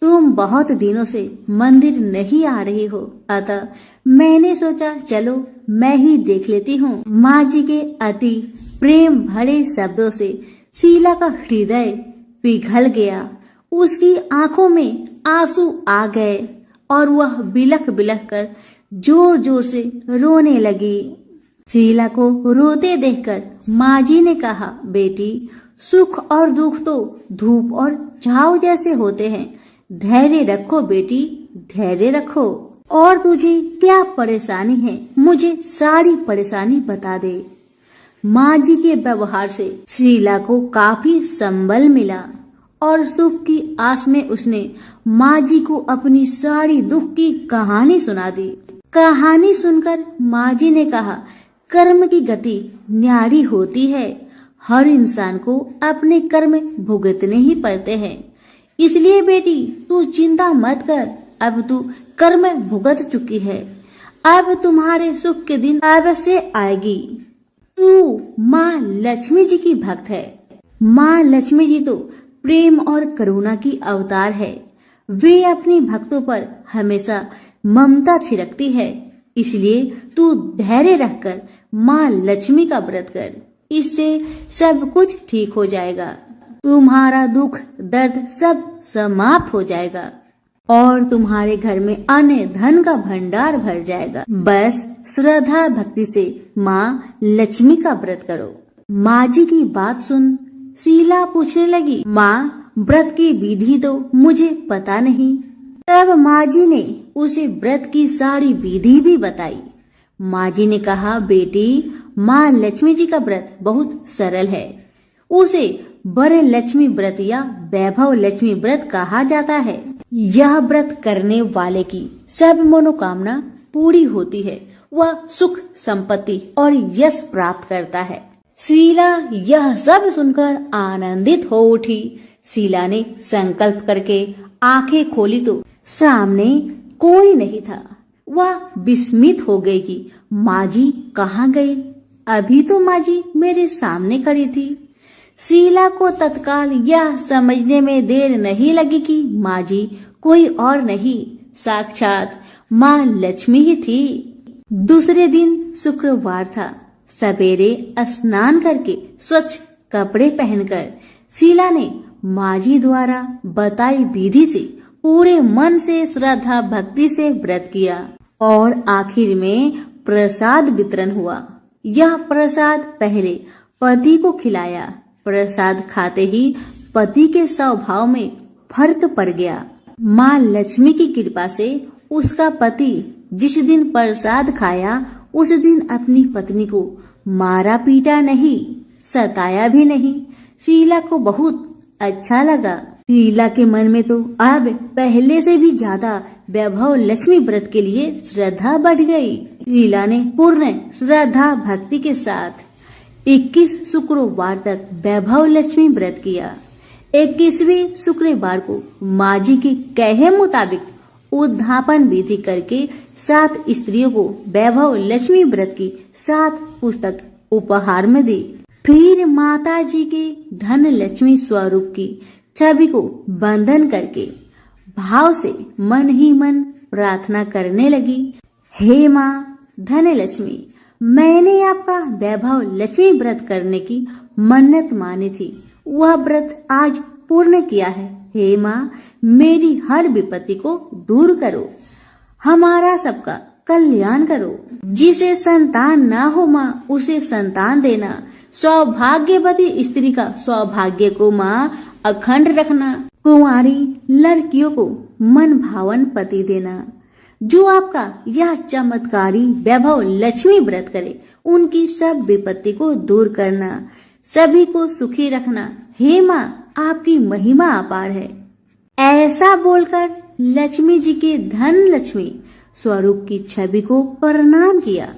तुम बहुत दिनों से मंदिर नहीं आ रही हो, अतः मैंने सोचा चलो मैं ही देख लेती हूँ। माजी के अति प्रेम भरे शब्दों से शीला का हृदय पिघल गया। उसकी आंखों में आंसू आ गए और वह बिलख बिलख कर जोर जोर से रोने लगी। शीला को रोते देखकर माजी ने कहा, बेटी, सुख और दुख तो धूप और छाव जैसे होते हैं, धैर्य रखो बेटी, धैर्य रखो। और तुझे क्या परेशानी है, मुझे सारी परेशानी बता दे। माजी के व्यवहार से शीला को काफी संबल मिला और सुख की आस में उसने माजी को अपनी सारी दुख की कहानी सुना दी। कहानी सुनकर माजी ने कहा, कर्म की गति न्यारी होती है। हर इंसान को अपने कर्म भुगतने ही पड़ते हैं। इसलिए बेटी, तू चिंता मत कर, अब तू कर्म भुगत चुकी है। अब तुम्हारे सुख के दिन अवश्य आएगी। तू माँ लक्ष्मी जी की भक्त है। माँ लक्ष्मी जी तो प्रेम और करुणा की अवतार है। वे अपने भक्तों पर हमेशा ममता छिड़कती है। इसलिए तू धैर्य रखकर माँ लक्ष्मी का व्रत कर, इससे सब कुछ ठीक हो जाएगा। तुम्हारा दुख दर्द सब समाप्त हो जाएगा और तुम्हारे घर में अन्न धन का भंडार भर जाएगा। बस श्रद्धा भक्ति से माँ लक्ष्मी का व्रत करो। माँ जी की बात सुन शीला पूछने लगी, माँ, व्रत की विधि तो मुझे पता नहीं। तब माँ जी ने उसे व्रत की सारी विधि भी बताई। माँ जी ने कहा, बेटी, माँ लक्ष्मी जी का व्रत बहुत सरल है। उसे वर लक्ष्मी व्रत या वैभव लक्ष्मी व्रत कहा जाता है। यह व्रत करने वाले की सब मनोकामना पूरी होती है। वह सुख संपत्ति और यश प्राप्त करता है। शीला यह सब सुनकर आनंदित हो उठी। शीला ने संकल्प करके आंखें खोली तो सामने कोई नहीं था। वह विस्मित हो गई कि माँ जी कहाँ गई? अभी तो माँ जी मेरे सामने खड़ी थी। शीला को तत्काल यह समझने में देर नहीं लगी कि माँ जी कोई और नहीं, साक्षात माँ लक्ष्मी ही थी। दूसरे दिन शुक्रवार था। सवेरे स्नान करके स्वच्छ कपड़े पहनकर शीला ने माँ जी द्वारा बताई विधि से पूरे मन से श्रद्धा भक्ति से व्रत किया और आखिर में प्रसाद वितरण हुआ। यह प्रसाद पहले पति को खिलाया। प्रसाद खाते ही पति के स्वभाव में फर्क पड़ गया। माँ लक्ष्मी की कृपा से उसका पति जिस दिन प्रसाद खाया उस दिन अपनी पत्नी को मारा पीटा नहीं, सताया भी नहीं। शीला को बहुत अच्छा लगा। शीला के मन में तो अब पहले से भी ज्यादा वैभव लक्ष्मी व्रत के लिए श्रद्धा बढ़ गई। शीला ने पूर्ण श्रद्धा भक्ति के साथ 21 शुक्रवार तक वैभव लक्ष्मी व्रत किया। 21वें शुक्रवार को माँ जी के कहे मुताबिक उद्धापन विधि करके 7 स्त्रियों को वैभव लक्ष्मी व्रत की 7 पुस्तक उपहार में दी। फिर माता जी के धन लक्ष्मी स्वरूप की छवि को बंधन करके भाव से मन ही मन प्रार्थना करने लगी। हे माँ धन लक्ष्मी, मैंने आपका वैभव लक्ष्मी व्रत करने की मन्नत मानी थी, वह व्रत आज पूर्ण किया है। हे माँ, मेरी हर विपत्ति को दूर करो, हमारा सबका कल्याण करो। जिसे संतान ना हो माँ, उसे संतान देना। सौभाग्यवती स्त्री का सौभाग्य को माँ अखंड रखना। कुंवारी लड़कियों को मन भावन पति देना। जो आपका यह चमत्कारी वैभव लक्ष्मी व्रत करे, उनकी सब विपत्ति को दूर करना, सभी को सुखी रखना। हे माँ, आपकी महिमा अपार है। ऐसा बोलकर लक्ष्मी जी के धन लक्ष्मी स्वरूप की छवि को प्रणाम किया।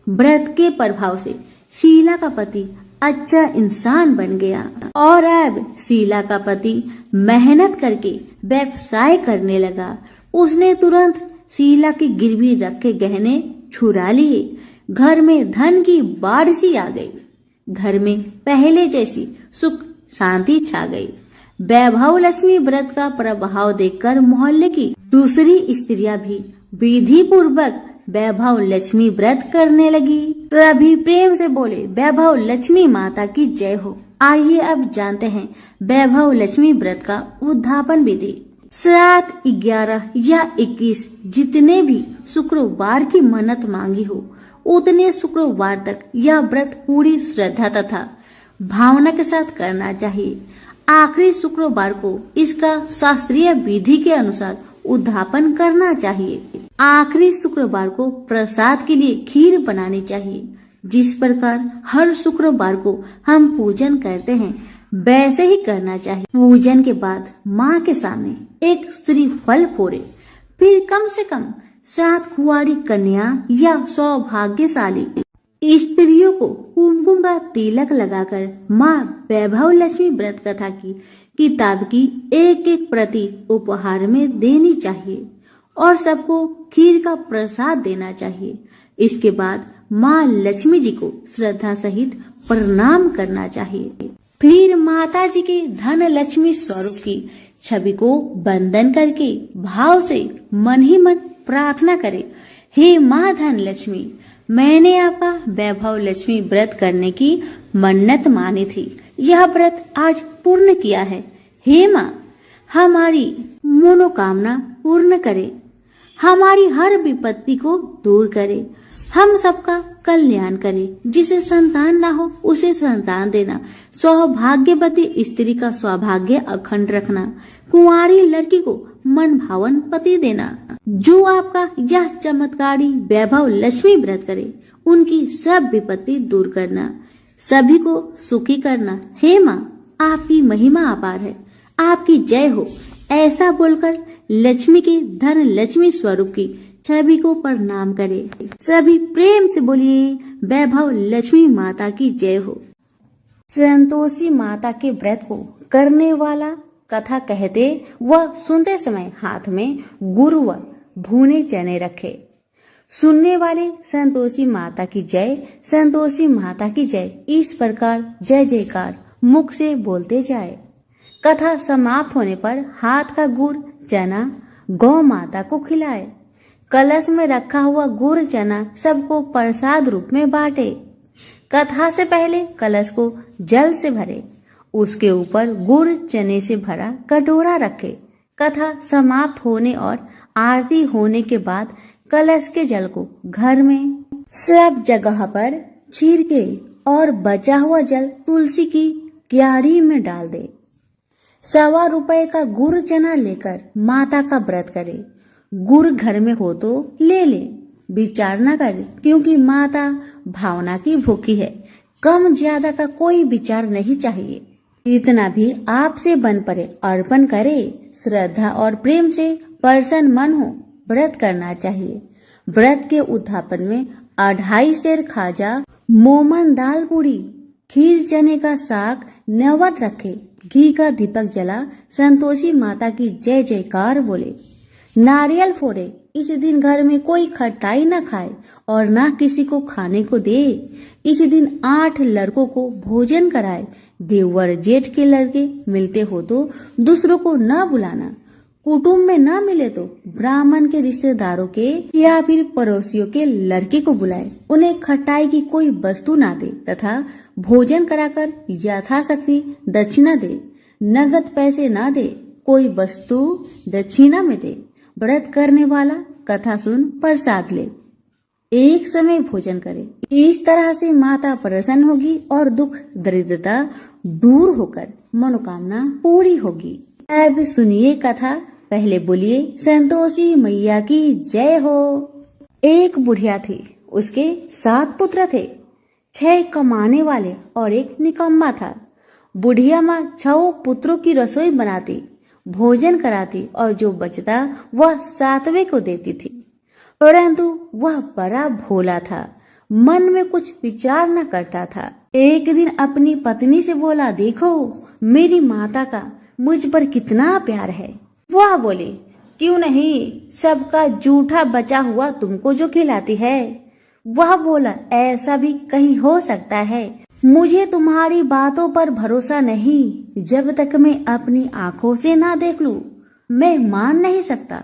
व्रत के प्रभाव से शीला का पति अच्छा इंसान बन गया और अब शीला का पति मेहनत करके व्यवसाय करने लगा। उसने तुरंत शीला की गिरवी रखे गहने छुड़ा लिए। घर में धन की बाढ़ सी आ गई। घर में पहले जैसी सुख शांति छा गई। वैभव लक्ष्मी व्रत का प्रभाव देखकर मोहल्ले की दूसरी स्त्रियां भी विधि पूर्वक वैभव लक्ष्मी व्रत करने लगी। सभी प्रेम से बोले, वैभव लक्ष्मी माता की जय हो। आइए अब जानते हैं वैभव लक्ष्मी व्रत का उद्धापन विधि। 7, 11 या 21 जितने भी शुक्रवार की मन्नत मांगी हो, उतने शुक्रवार तक यह व्रत पूरी श्रद्धा तथा भावना के साथ करना चाहिए। आखिरी शुक्रवार को इसका शास्त्रीय विधि के अनुसार उद्धापन करना चाहिए। आखिरी शुक्रवार को प्रसाद के लिए खीर बनानी चाहिए। जिस प्रकार हर शुक्रवार को हम पूजन करते हैं, वैसे ही करना चाहिए। पूजन के बाद माँ के सामने एक श्रीफल फोड़े, फिर कम से कम 7 कुंवारी कन्या या सौभाग्यशाली स्त्रियों को कुमकुम का तिलक लगाकर माँ वैभव लक्ष्मी व्रत कथा की किताब की एक प्रति उपहार में देनी चाहिए और सबको खीर का प्रसाद देना चाहिए। इसके बाद माँ लक्ष्मी जी को श्रद्धा सहित प्रणाम करना चाहिए। फिर माता जी के धन लक्ष्मी स्वरूप की छवि को वंदन करके भाव से मन ही मन प्रार्थना करे, हे माँ धन लक्ष्मी, मैंने आपका वैभव लक्ष्मी व्रत करने की मन्नत मानी थी, यह व्रत आज पूर्ण किया है। हे माँ, हमारी मनोकामना पूर्ण करे, हमारी हर विपत्ति को दूर करे, हम सबका कल्याण करे। जिसे संतान ना हो, उसे संतान देना। सौभाग्यवती स्त्री का सौभाग्य अखंड रखना। कुंवारी लड़की को मन भावन पति देना। जो आपका यह चमत्कारी वैभव लक्ष्मी व्रत करे, उनकी सब विपत्ति दूर करना, सभी को सुखी करना। हे माँ, आपकी महिमा अपार है, आपकी जय हो। ऐसा बोलकर लक्ष्मी के धन लक्ष्मी स्वरूप की छवि को प्रणाम करे। सभी प्रेम से बोलिए, वैभव लक्ष्मी माता की जय हो। संतोषी माता के व्रत को करने वाला कथा कहते व सुनते समय हाथ में गुड़ व भुने चने रखे। सुनने वाले संतोषी माता की जय, संतोषी माता की जय, इस प्रकार जय जयकार मुख से बोलते जाए। कथा समाप्त होने पर हाथ का गुड़ चना गौ माता को खिलाए। कलश में रखा हुआ गुड़ चना सबको प्रसाद रूप में बांटे। कथा से पहले कलश को जल से भरे, उसके ऊपर गुड़ चने से भरा कटोरा रखे। कथा समाप्त होने और आरती होने के बाद कलश के जल को घर में सब जगह पर छिड़के और बचा हुआ जल तुलसी की क्यारी में डाल दे। 1.25 रुपए का गुड़ चना लेकर माता का व्रत करे। गुड़ घर में हो तो ले ले, विचार न करे, क्योंकि माता भावना की भूखी है। कम ज्यादा का कोई विचार नहीं चाहिए। जितना भी आपसे बन पड़े अर्पण करे। श्रद्धा और प्रेम से प्रसन्न मन हो व्रत करना चाहिए। व्रत के उद्यापन में 2.5 सेर खाजा मोमन दाल पूड़ी, खीर चने का साग नैवेद्य रखे, घी का दीपक जला, संतोषी माता की जय जयकार बोले, नारियल फोड़े। इस दिन घर में कोई खटाई न खाए और न किसी को खाने को दे। इस दिन 8 लड़कों को भोजन कराए। देवर जेठ के लड़के मिलते हो तो दूसरों को न बुलाना। कुटुंब में न मिले तो ब्राह्मण के रिश्तेदारों के या फिर पड़ोसियों के लड़के को बुलाए। उन्हें खटाई की कोई वस्तु ना दे तथा भोजन कराकर यथाशक्ति दक्षिणा दे। नगद पैसे ना दे, कोई वस्तु दक्षिणा में दे। व्रत करने वाला कथा सुन प्रसाद ले, एक समय भोजन करे। इस तरह से माता प्रसन्न होगी और दुख दरिद्रता दूर होकर मनोकामना पूरी होगी। अब सुनिए कथा। पहले बोलिए संतोषी मैया की जय हो। एक बुढ़िया थी, उसके 7 पुत्र थे। 6 कमाने वाले और एक निकम्मा था। बुढ़िया माँ 6 पुत्रों की रसोई बनाती, भोजन कराती और जो बचता वह 7वें को देती थी। परंतु वह बड़ा भोला था, मन में कुछ विचार न करता था। एक दिन अपनी पत्नी से बोला, देखो मेरी माता का मुझ पर कितना प्यार है। वह बोली, क्यों नहीं, सबका जूठा बचा हुआ तुमको जो खिलाती है। वह बोला, ऐसा भी कहीं हो सकता है। मुझे तुम्हारी बातों पर भरोसा नहीं। जब तक मैं अपनी आंखों से ना देख लूं, मैं मान नहीं सकता।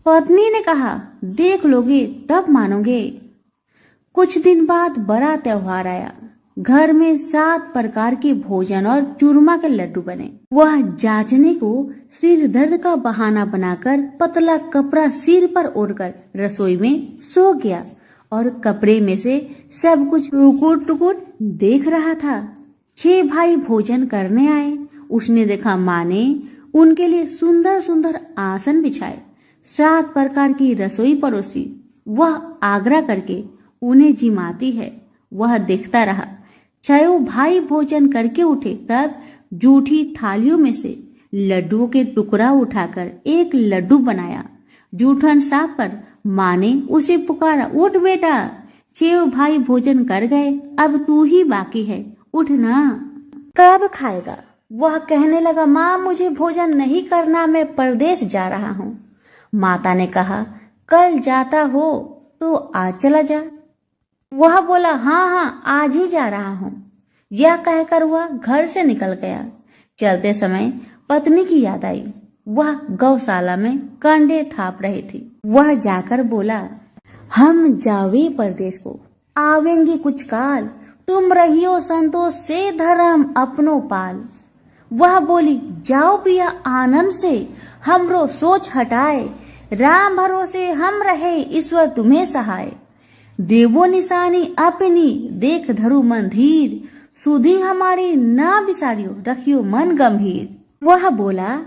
पत्नी ने कहा, देख लोगे तब मानोगे। कुछ दिन बाद बड़ा त्योहार आया। घर में 7 प्रकार के भोजन और चूरमा के लड्डू बने। वह जांचने को सिर दर्द का बहाना बनाकर पतला कपड़ा सिर पर ओढ़कर रसोई में सो गया और कपड़े में से सब कुछ टुकुर टुकुर देख रहा था। 6 भाई भोजन करने आए। उसने देखा माँ ने उनके लिए सुंदर सुंदर आसन बिछाए, 7 प्रकार की रसोई परोसी। वह आग्रह करके उन्हें जिमाती है। वह देखता रहा। 6 भाई भोजन करके उठे, तब जूठी थालियों में से लड्डुओं के टुकड़ा उठाकर एक लड्डू बनाया। जूठन साफ कर माँ ने उसे पुकारा, उठ बेटा, 6 भाई भोजन कर गए, अब तू ही बाकी है, उठ ना, कब खाएगा। वह कहने लगा, माँ मुझे भोजन नहीं करना, मैं परदेश जा रहा हूँ। माता ने कहा, कल जाता हो तो आज चला जा। वह बोला, हाँ हाँ आज ही जा रहा हूँ। यह कहकर वह घर से निकल गया। चलते समय पत्नी की याद आई। वह गौशाला में कंडे थाप रही थी। वह जाकर बोला, हम जावे परदेश को, आवेंगे कुछ काल, तुम रहियो संतोष से धर्म अपनो पाल। वह बोली, जाओ पिया आनंद से, हमरो सोच हटाए, राम भरोसे हम रहे, ईश्वर तुम्हें सहाय। देवो निशानी अपनी, देख धरु मन धीर, सुधी हमारी ना बिसारियो, रखियो मन गंभीर। वह बोला,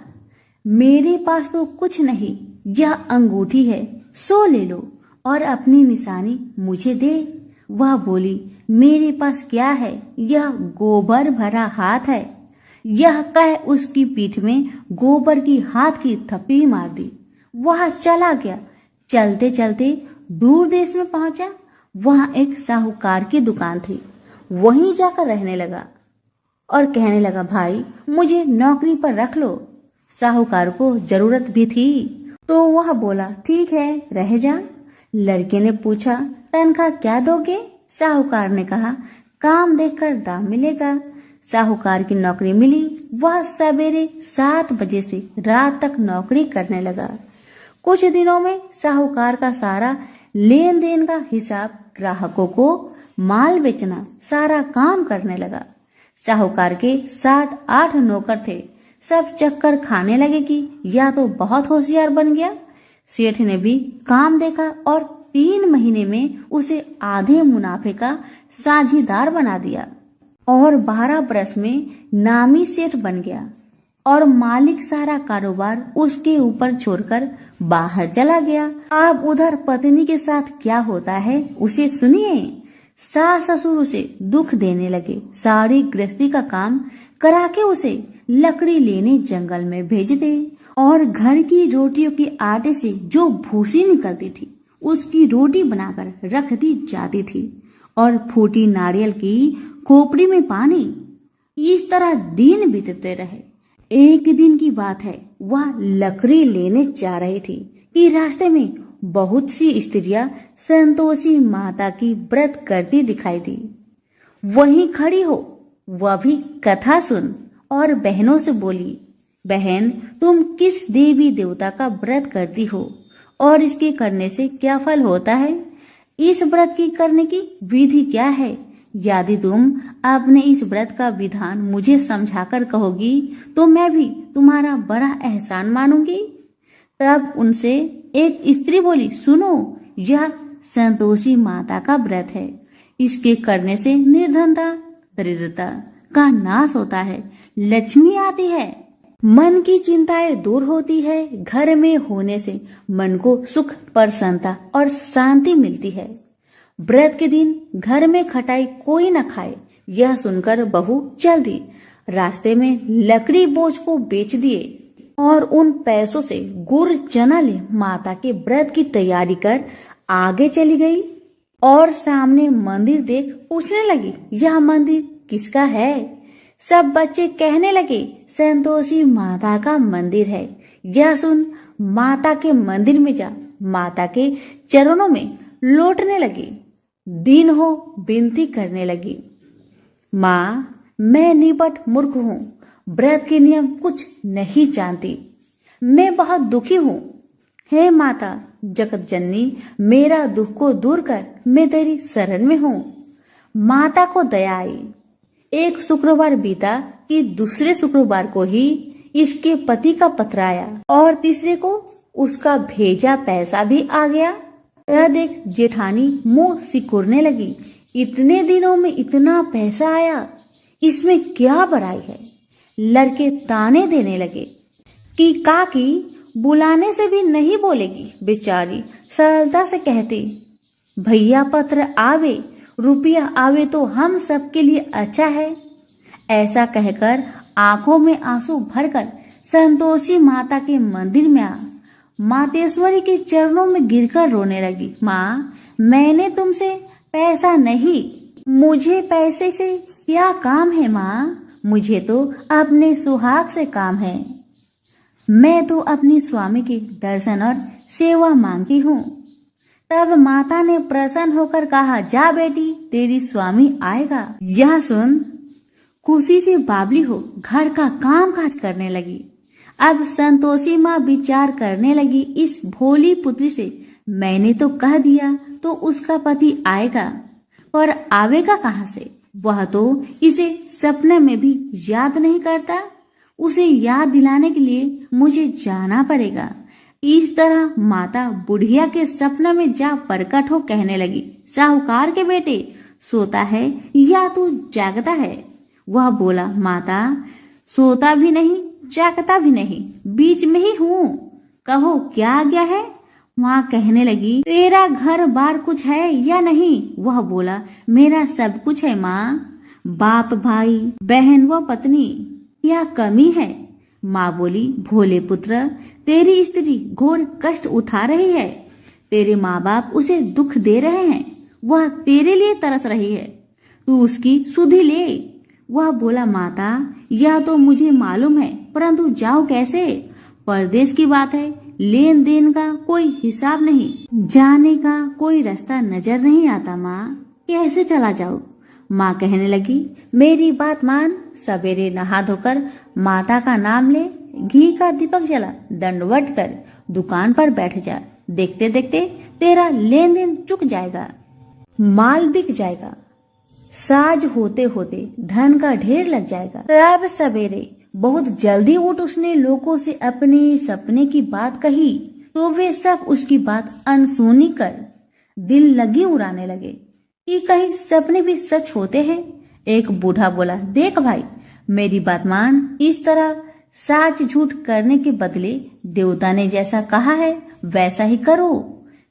मेरे पास तो कुछ नहीं, यह अंगूठी है, सो ले लो और अपनी निशानी मुझे दे। वह बोली, मेरे पास क्या है, यह गोबर भरा हाथ है। यह कह उसकी पीठ में गोबर की हाथ की थप्पी मार दी। वह चला गया। चलते चलते दूर देश में पहुंचा। वहां एक साहूकार की दुकान थी। वहीं जाकर रहने लगा और कहने लगा, भाई मुझे नौकरी पर रख लो। साहूकार को जरूरत भी थी तो वह बोला, ठीक है रह जा। लड़के ने पूछा, तनख्वाह क्या दोगे? साहूकार ने कहा, काम देखकर दाम मिलेगा। साहूकार की नौकरी मिली। वह सवेरे 7 बजे से रात तक नौकरी करने लगा। कुछ दिनों में साहूकार का सारा लेन देन का हिसाब, ग्राहकों को माल बेचना, सारा काम करने लगा। साहूकार के 7-8 नौकर थे। सब चक्कर खाने लगे कि या तो बहुत होशियार बन गया। सेठ ने भी काम देखा और 3 महीने में उसे आधे मुनाफे का साझीदार बना दिया और 12 बरस में नामी सेठ बन गया और मालिक सारा कारोबार उसके ऊपर छोड़कर बाहर चला गया। अब उधर पत्नी के साथ क्या होता है उसे सुनिए। सास ससुर उसे दुख देने लगे। सारी गृहस्थी का काम करा के उसे लकड़ी लेने जंगल में भेज दे और घर की रोटियों के आटे से जो भूसी निकलती थी उसकी रोटी बनाकर रख दी जाती थी और फूटी नारियल की खोपड़ी में पानी। इस तरह दिन बीतते रहे। एक दिन की बात है, वह लकड़ी लेने जा रही थी कि रास्ते में बहुत सी स्त्रियां संतोषी माता की व्रत करती दिखाई दी। वहीं खड़ी हो, वह भी कथा सुन और बहनों से बोली, बहन, तुम किस देवी देवता का व्रत करती हो और इसके करने से क्या फल होता है? इस व्रत की करने की विधि क्या है? यदि तुम अपने इस व्रत का विधान मुझे समझाकर कहोगी तो मैं भी तुम्हारा बड़ा एहसान मानूंगी। तब उनसे एक स्त्री बोली, सुनो, यह संतोषी माता का व्रत है। इसके करने से निर्धनता, दरिद्रता का नाश होता है, लक्ष्मी आती है, मन की चिंताएं दूर होती है, घर में होने से मन को सुख, प्रसन्नता और शांति मिलती है। व्रत के दिन घर में खटाई कोई न खाए। यह सुनकर बहू चल दी। रास्ते में लकड़ी बोझ को बेच दिए और उन पैसों से गुड़ चना ले माता के व्रत की तैयारी कर आगे चली गई और सामने मंदिर देख पूछने लगी, यह मंदिर किसका है? सब बच्चे कहने लगे, संतोषी माता का मंदिर है। यह सुन माता के मंदिर में जा माता के चरणों में लौटने लगी। दिन हो विनती करने लगी, माँ, मैं निपट मूर्ख हूँ, व्रत के नियम कुछ नहीं जानती, मैं बहुत दुखी हूँ। हे माता जगत जननी, मेरा दुख को दूर कर, मैं तेरी शरण में हूँ। माता को दया आई। एक शुक्रवार बीता कि दूसरे शुक्रवार को ही इसके पति का पत्र आया और तीसरे को उसका भेजा पैसा भी आ गया। यह देख जेठानी मुंह सिकुड़ने लगी, इतने दिनों में इतना पैसा आया, इसमें क्या बुराई है? लड़के ताने देने लगे कि काकी बुलाने से भी नहीं बोलेगी। बेचारी सरलता से कहती, भैया पत्र आवे, रुपया आवे तो हम सबके लिए अच्छा है। ऐसा कहकर आंखों में आंसू भरकर संतोषी माता के मंदिर में आ मातेश्वरी के चरणों में गिरकर रोने लगी। माँ, मैंने तुमसे पैसा नहीं, मुझे पैसे से क्या काम है माँ? मुझे तो अपने सुहाग से काम है। मैं तो अपनी स्वामी के दर्शन और सेवा मांगती हूँ। तब माता ने प्रसन्न होकर कहा, जा बेटी, तेरी स्वामी आएगा। यह सुन खुशी से बावली हो घर का काम काज करने लगी। अब संतोषी माँ विचार करने लगी, इस भोली पुत्री से मैंने तो कह दिया तो उसका पति आएगा, पर आवेगा कहाँ से? वह तो इसे सपने में भी याद नहीं करता। उसे याद दिलाने के लिए मुझे जाना पड़ेगा। इस तरह माता बुढ़िया के सपने में जा प्रकट हो कहने लगी, साहूकार के बेटे, सोता है या तू जागता है? वह बोला, माता, सोता भी नहीं जागता भी नहीं, बीच में ही हूँ, कहो क्या आज्ञा है? माँ कहने लगी, तेरा घर बार कुछ है या नहीं? वह बोला, मेरा सब कुछ है माँ, बाप, भाई, बहन व पत्नी, क्या कमी है? माँ बोली, भोले पुत्र, तेरी स्त्री घोर कष्ट उठा रही है, तेरे माँ बाप उसे दुख दे रहे हैं, वह तेरे लिए तरस रही है, तू उसकी सुधि ले। वह बोला, माता, यह तो मुझे मालूम है, परंतु जाओ कैसे? परदेश की बात है, लेन देन का कोई हिसाब नहीं, जाने का कोई रास्ता नजर नहीं आता माँ, कैसे चला जाऊँ? माँ कहने लगी, मेरी बात मान, सवेरे नहा धोकर माता का नाम ले, घी का दीपक जला, दंडवत कर दुकान पर बैठ जा, देखते देखते तेरा लेन देन चुक जाएगा, माल बिक जाएगा, साज होते होते धन का ढेर लग जाएगा। तब सवेरे बहुत जल्दी उठ उसने लोगों से अपने सपने की बात कही, तो वे सब उसकी बात अनसुनी कर दिल लगी उड़ाने लगे कि कहीं सपने भी सच होते हैं। एक बूढ़ा बोला, देख भाई, मेरी बात मान, इस तरह साच झूठ करने के बदले देवता ने जैसा कहा है वैसा ही करो,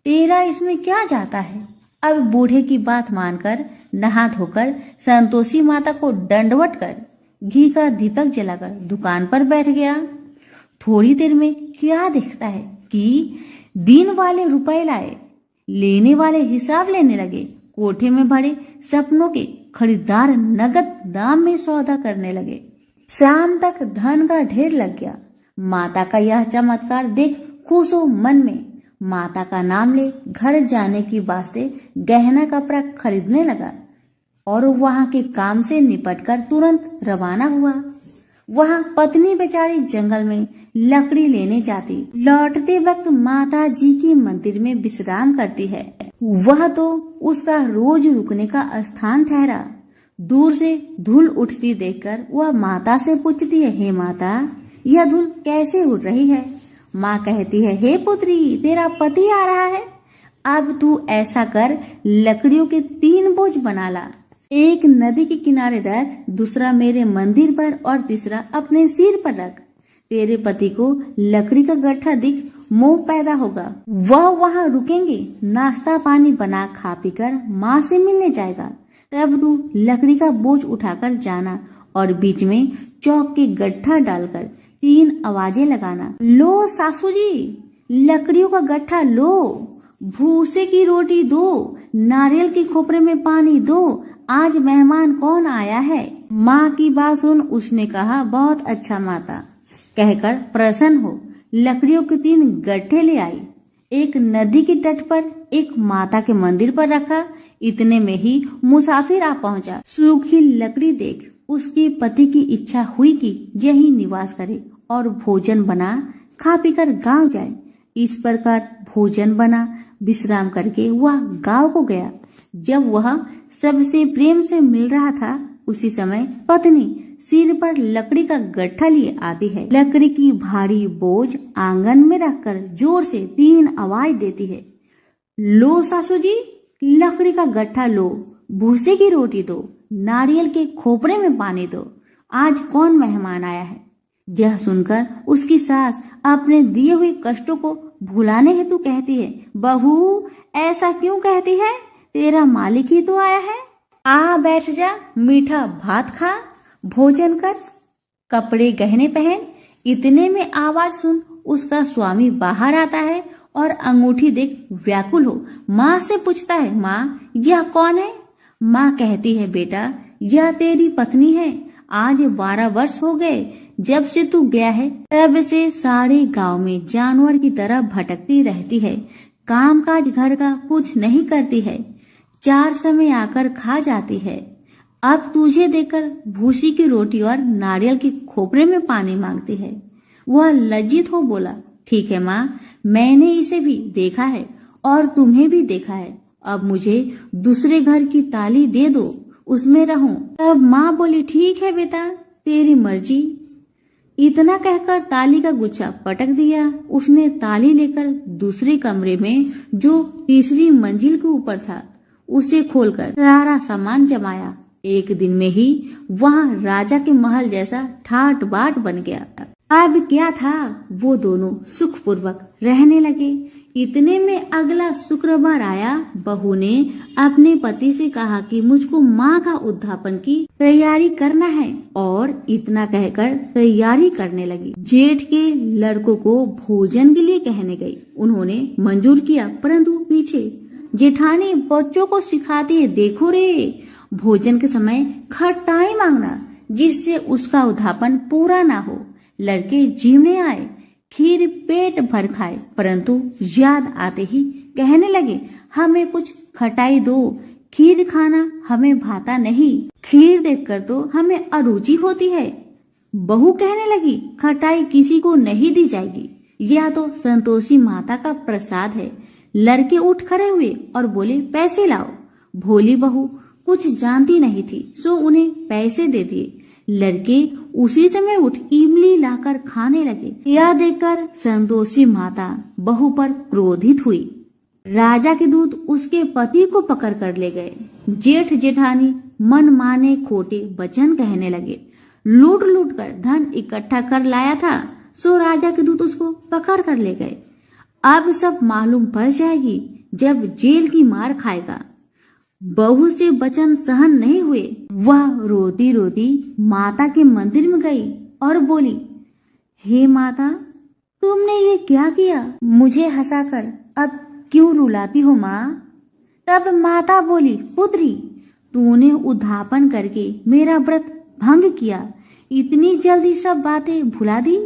तेरा इसमें क्या जाता है? अब बूढ़े की बात मानकर नहा धोकर संतोषी माता को दंडवत कर घी का दीपक जलाकर दुकान पर बैठ गया। थोड़ी देर में क्या देखता है कि दिन वाले रुपए लाए, लेने वाले हिसाब लेने लगे, कोठे में भरे सपनों के खरीदार नगद दाम में सौदा करने लगे। शाम तक धन का ढेर लग गया। माता का यह चमत्कार देख खुश हो मन में माता का नाम ले घर जाने की वास्ते गहना कपड़ा खरीदने लगा और वहां के काम से निपटकर तुरंत रवाना हुआ। वहां पत्नी बेचारी जंगल में लकड़ी लेने जाती। लौटते वक्त माता जी के मंदिर में विश्राम करती है। वह तो उसका रोज रुकने का स्थान ठहरा। दूर से धूल उठती देखकर वह माता से पूछती है, हे माता, यह धूल कैसे उड़ रही है? माँ कहती है, हे पुत्री, तेरा पति आ रहा है। अब तू ऐसा कर, लकड़ियों के 3 बोझ बना ला। एक नदी के किनारे रख, दूसरा मेरे मंदिर पर और तीसरा अपने सिर पर रख। तेरे पति को लकड़ी का गट्ठा दिख मोह पैदा होगा। वह वहाँ रुकेंगे, नाश्ता पानी बना खा पीकर माँ से मिलने जाएगा। तब तू लकड़ी का बोझ उठाकर जाना और बीच में चौक के गट्ठा डालकर 3 आवाजें लगाना। लो सासू जी, लकड़ियों का गट्ठा लो, भूसे की रोटी दो, नारियल के खोपरे में पानी दो, आज मेहमान कौन आया है? माँ की बात सुन उसने कहा, बहुत अच्छा माता, कहकर प्रसन्न हो लकड़ियों के 3 गट्ठे ले आई। एक नदी के तट पर, एक माता के मंदिर पर रखा। इतने में ही मुसाफिर आ पहुंचा। सूखी लकड़ी देख उसके पति की इच्छा हुई कि यही निवास करे और भोजन बना खा पीकर गांव जाए। इस प्रकार भोजन बना विश्राम करके वह गांव को गया। जब वह सबसे प्रेम से मिल रहा था, उसी समय पत्नी सिर पर लकड़ी का गट्ठा लिए आती है। लकड़ी की भारी बोझ आंगन में रखकर जोर से 3 आवाज देती है। लो सासू जी, लकड़ी का गट्ठा लो, भूसे की रोटी दो, नारियल के खोपरे में पानी दो, आज कौन मेहमान आया है? यह सुनकर उसकी सास अपने दिए हुए कष्टों को भुलाने हेतु कहती है, बहू ऐसा क्यों कहती है? तेरा मालिक ही तो आया है। आ बैठ जा, मीठा भात खा, भोजन कर, कपड़े गहने पहन। इतने में आवाज सुन उसका स्वामी बाहर आता है और अंगूठी देख व्याकुल हो माँ से पूछता है, माँ यह कौन है? माँ कहती है, बेटा यह तेरी पत्नी है। आज 12 वर्ष हो गए जब से तू गया है, तब से सारे गांव में जानवर की तरह भटकती रहती है। कामकाज घर का कुछ नहीं करती है, 4 समय आकर खा जाती है। अब तुझे देखकर भूसी की रोटी और नारियल के खोपरे में पानी मांगती है। वह लज्जित हो बोला, ठीक है माँ, मैंने इसे भी देखा है और तुम्हें भी देखा है। अब मुझे दूसरे घर की ताली दे दो, उसमें रहूं। तब माँ बोली, ठीक है बेटा, तेरी मर्जी। इतना कहकर ताली का गुच्छा पटक दिया। उसने ताली लेकर दूसरे कमरे में जो तीसरी मंजिल के ऊपर था उसे खोलकर सारा सामान जमाया। एक दिन में ही वहाँ राजा के महल जैसा ठाट बाट बन गया। अब क्या था, वो दोनों सुखपूर्वक रहने लगे। इतने में अगला शुक्रवार आया। बहू ने अपने पति से कहा कि मुझको माँ का उद्यापन की तैयारी करना है और इतना कहकर तैयारी करने लगी। जेठ के लड़कों को भोजन के लिए कहने गई। उन्होंने मंजूर किया, परंतु पीछे जेठानी बच्चों को सिखाती है, देखो रे, भोजन के समय खटाई मांगना जिससे उसका उद्यापन पूरा ना हो। लड़के जीवने आए, खीर पेट भर खाए, परंतु याद आते ही कहने लगे, हमें कुछ खटाई दो, खीर खाना हमें भाता नहीं, खीर देखकर तो हमें अरुचि होती है। बहू कहने लगी, खटाई किसी को नहीं दी जाएगी, यह तो संतोषी माता का प्रसाद है। लड़के उठ खड़े हुए और बोले, पैसे लाओ। भोली बहू कुछ जानती नहीं थी, सो उन्हें पैसे दे दिए। लड़के उसी समय उठ इमली लाकर खाने लगे। यह देखकर संतोषी माता बहू पर क्रोधित हुई। राजा के दूत उसके पति को पकड़ कर ले गए। जेठ जेठानी मन माने खोटे वचन कहने लगे। लूट लूट कर धन इकट्ठा कर लाया था, सो राजा के दूत उसको पकड़ कर ले गए। अब सब मालूम पड़ जाएगी जब जेल की मार खाएगा। बहू से वचन सहन नहीं हुए। वह रोती रोती माता के मंदिर में गई और बोली, हे माता, तुमने ये क्या किया? मुझे हंसाकर अब क्यों रुलाती हो माँ? तब माता बोली, पुत्री, तूने उद्धापन करके मेरा व्रत भंग किया, इतनी जल्दी सब बातें भुला दी।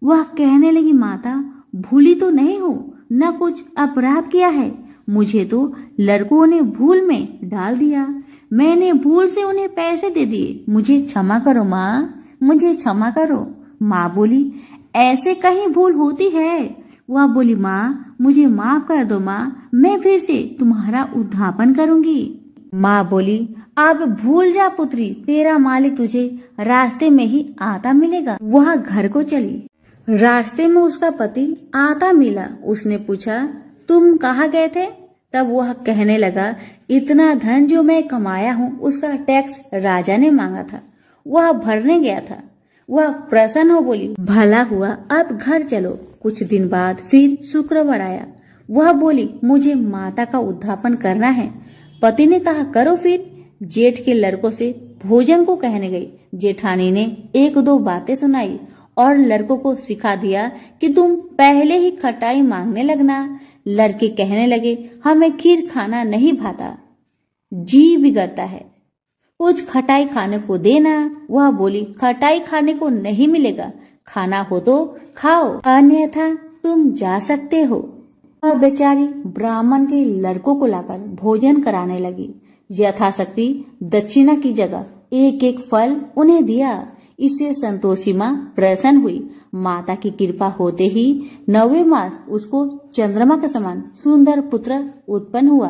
वह कहने लगी, माता भूली तो नहीं हूँ, न कुछ अपराध किया है, मुझे तो लड़कों ने भूल में डाल दिया, मैंने भूल से उन्हें पैसे दे दिए, मुझे क्षमा करो माँ, मुझे क्षमा करो। माँ बोली, ऐसे कहीं भूल होती है? वह बोली, माँ मुझे माफ कर दो माँ, मैं फिर से तुम्हारा उद्धापन करूंगी। माँ बोली, अब भूल जा पुत्री, तेरा मालिक तुझे रास्ते में ही आता मिलेगा। वह घर को चली। रास्ते में उसका पति आता मिला। उसने पूछा, तुम कहाँ गए थे? तब वह कहने लगा, इतना धन जो मैं कमाया हूँ उसका टैक्स राजा ने मांगा था, वह भरने गया था। वह प्रसन्न हो बोली, भला हुआ, अब घर चलो। कुछ दिन बाद फिर शुक्रवार आया। वह बोली, मुझे माता का उद्धापन करना है। पति ने कहा, करो फिर। जेठ के लड़कों से भोजन को कहने गई। जेठानी ने एक दो बातें सुनाई और लड़कों को सिखा दिया कि तुम पहले ही खटाई मांगने लगना। लड़के कहने लगे, हमें खीर खाना नहीं भाता, जी बिगड़ता है, कुछ खटाई खाने को देना। वह बोली, खटाई खाने को नहीं मिलेगा, खाना हो तो खाओ, अन्यथा तुम जा सकते हो। और बेचारी ब्राह्मण के लड़कों को लाकर भोजन कराने लगी। यथाशक्ति दक्षिणा की जगह एक एक फल उन्हें दिया। इससे संतोषी माँ प्रसन्न हुई। माता की कृपा होते ही 9वें मास उसको चंद्रमा के समान सुंदर पुत्र उत्पन्न हुआ।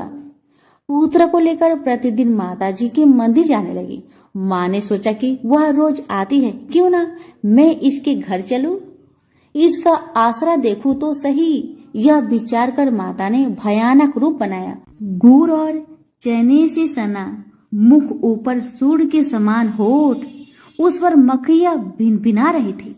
पुत्र को लेकर प्रतिदिन माता जी के मंदिर जाने लगी। माँ ने सोचा कि वह रोज आती है, क्यों ना मैं इसके घर चलूं, इसका आसरा देखूं तो सही। यह विचार कर माता ने भयानक रूप बनाया। गुड़ और चने से सना, मुख ऊपर सूर्य के समान होठ, उस पर मक्खियां भिनभिना रही थी।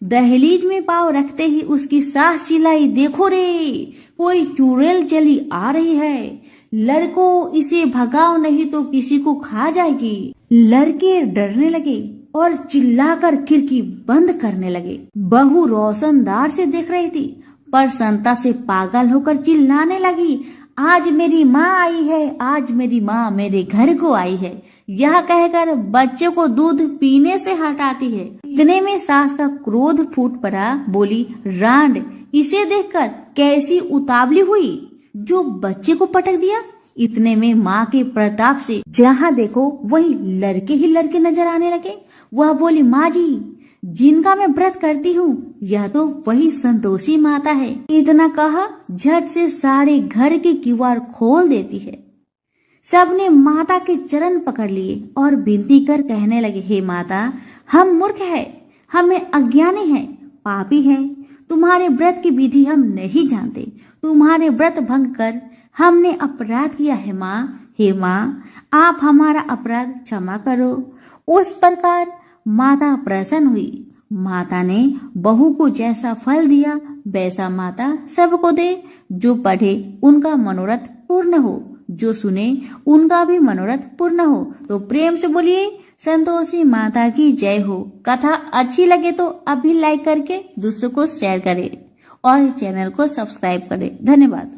दहलीज में पांव रखते ही उसकी सास चिल्लाई, देखो रे, कोई चुड़ैल चली आ रही है, लड़कों इसे भगाओ नहीं तो किसी को खा जाएगी। लड़के डरने लगे और चिल्लाकर खिड़की बंद करने लगे। बहू रोशनदार से देख रही थी, पर संता से पागल होकर चिल्लाने लगी, आज मेरी माँ आई है, आज मेरी माँ मेरे घर को आई है। यह कहकर बच्चे को दूध पीने से हटाती है। इतने में सास का क्रोध फूट पड़ा। बोली, रांड, इसे देखकर कैसी उतावली हुई जो बच्चे को पटक दिया। इतने में माँ के प्रताप से जहाँ देखो वही लड़के ही लड़के नजर आने लगे। वह बोली, माँ जी, जिनका मैं व्रत करती हूँ यह तो वही संतोषी माता है। इतना कहा झट से सारे घर के किवाड़ खोल देती है। सबने माता के चरण पकड़ लिए और विनती कर कहने लगे, हे माता, हम मूर्ख हैं, हमें अज्ञानी हैं, पापी हैं, तुम्हारे व्रत की विधि हम नहीं जानते, तुम्हारे व्रत भंग कर हमने अपराध किया है माँ। हे माँ, आप हमारा अपराध क्षमा करो। उस प्रकार माता प्रसन्न हुई। माता ने बहू को जैसा फल दिया वैसा माता सबको दे। जो पढ़े उनका मनोरथ पूर्ण हो, जो सुने उनका भी मनोरथ पूर्ण हो। तो प्रेम से बोलिए, संतोषी माता की जय हो। कथा अच्छी लगे तो अभी लाइक करके दूसरों को शेयर करें और चैनल को सब्सक्राइब करें। धन्यवाद।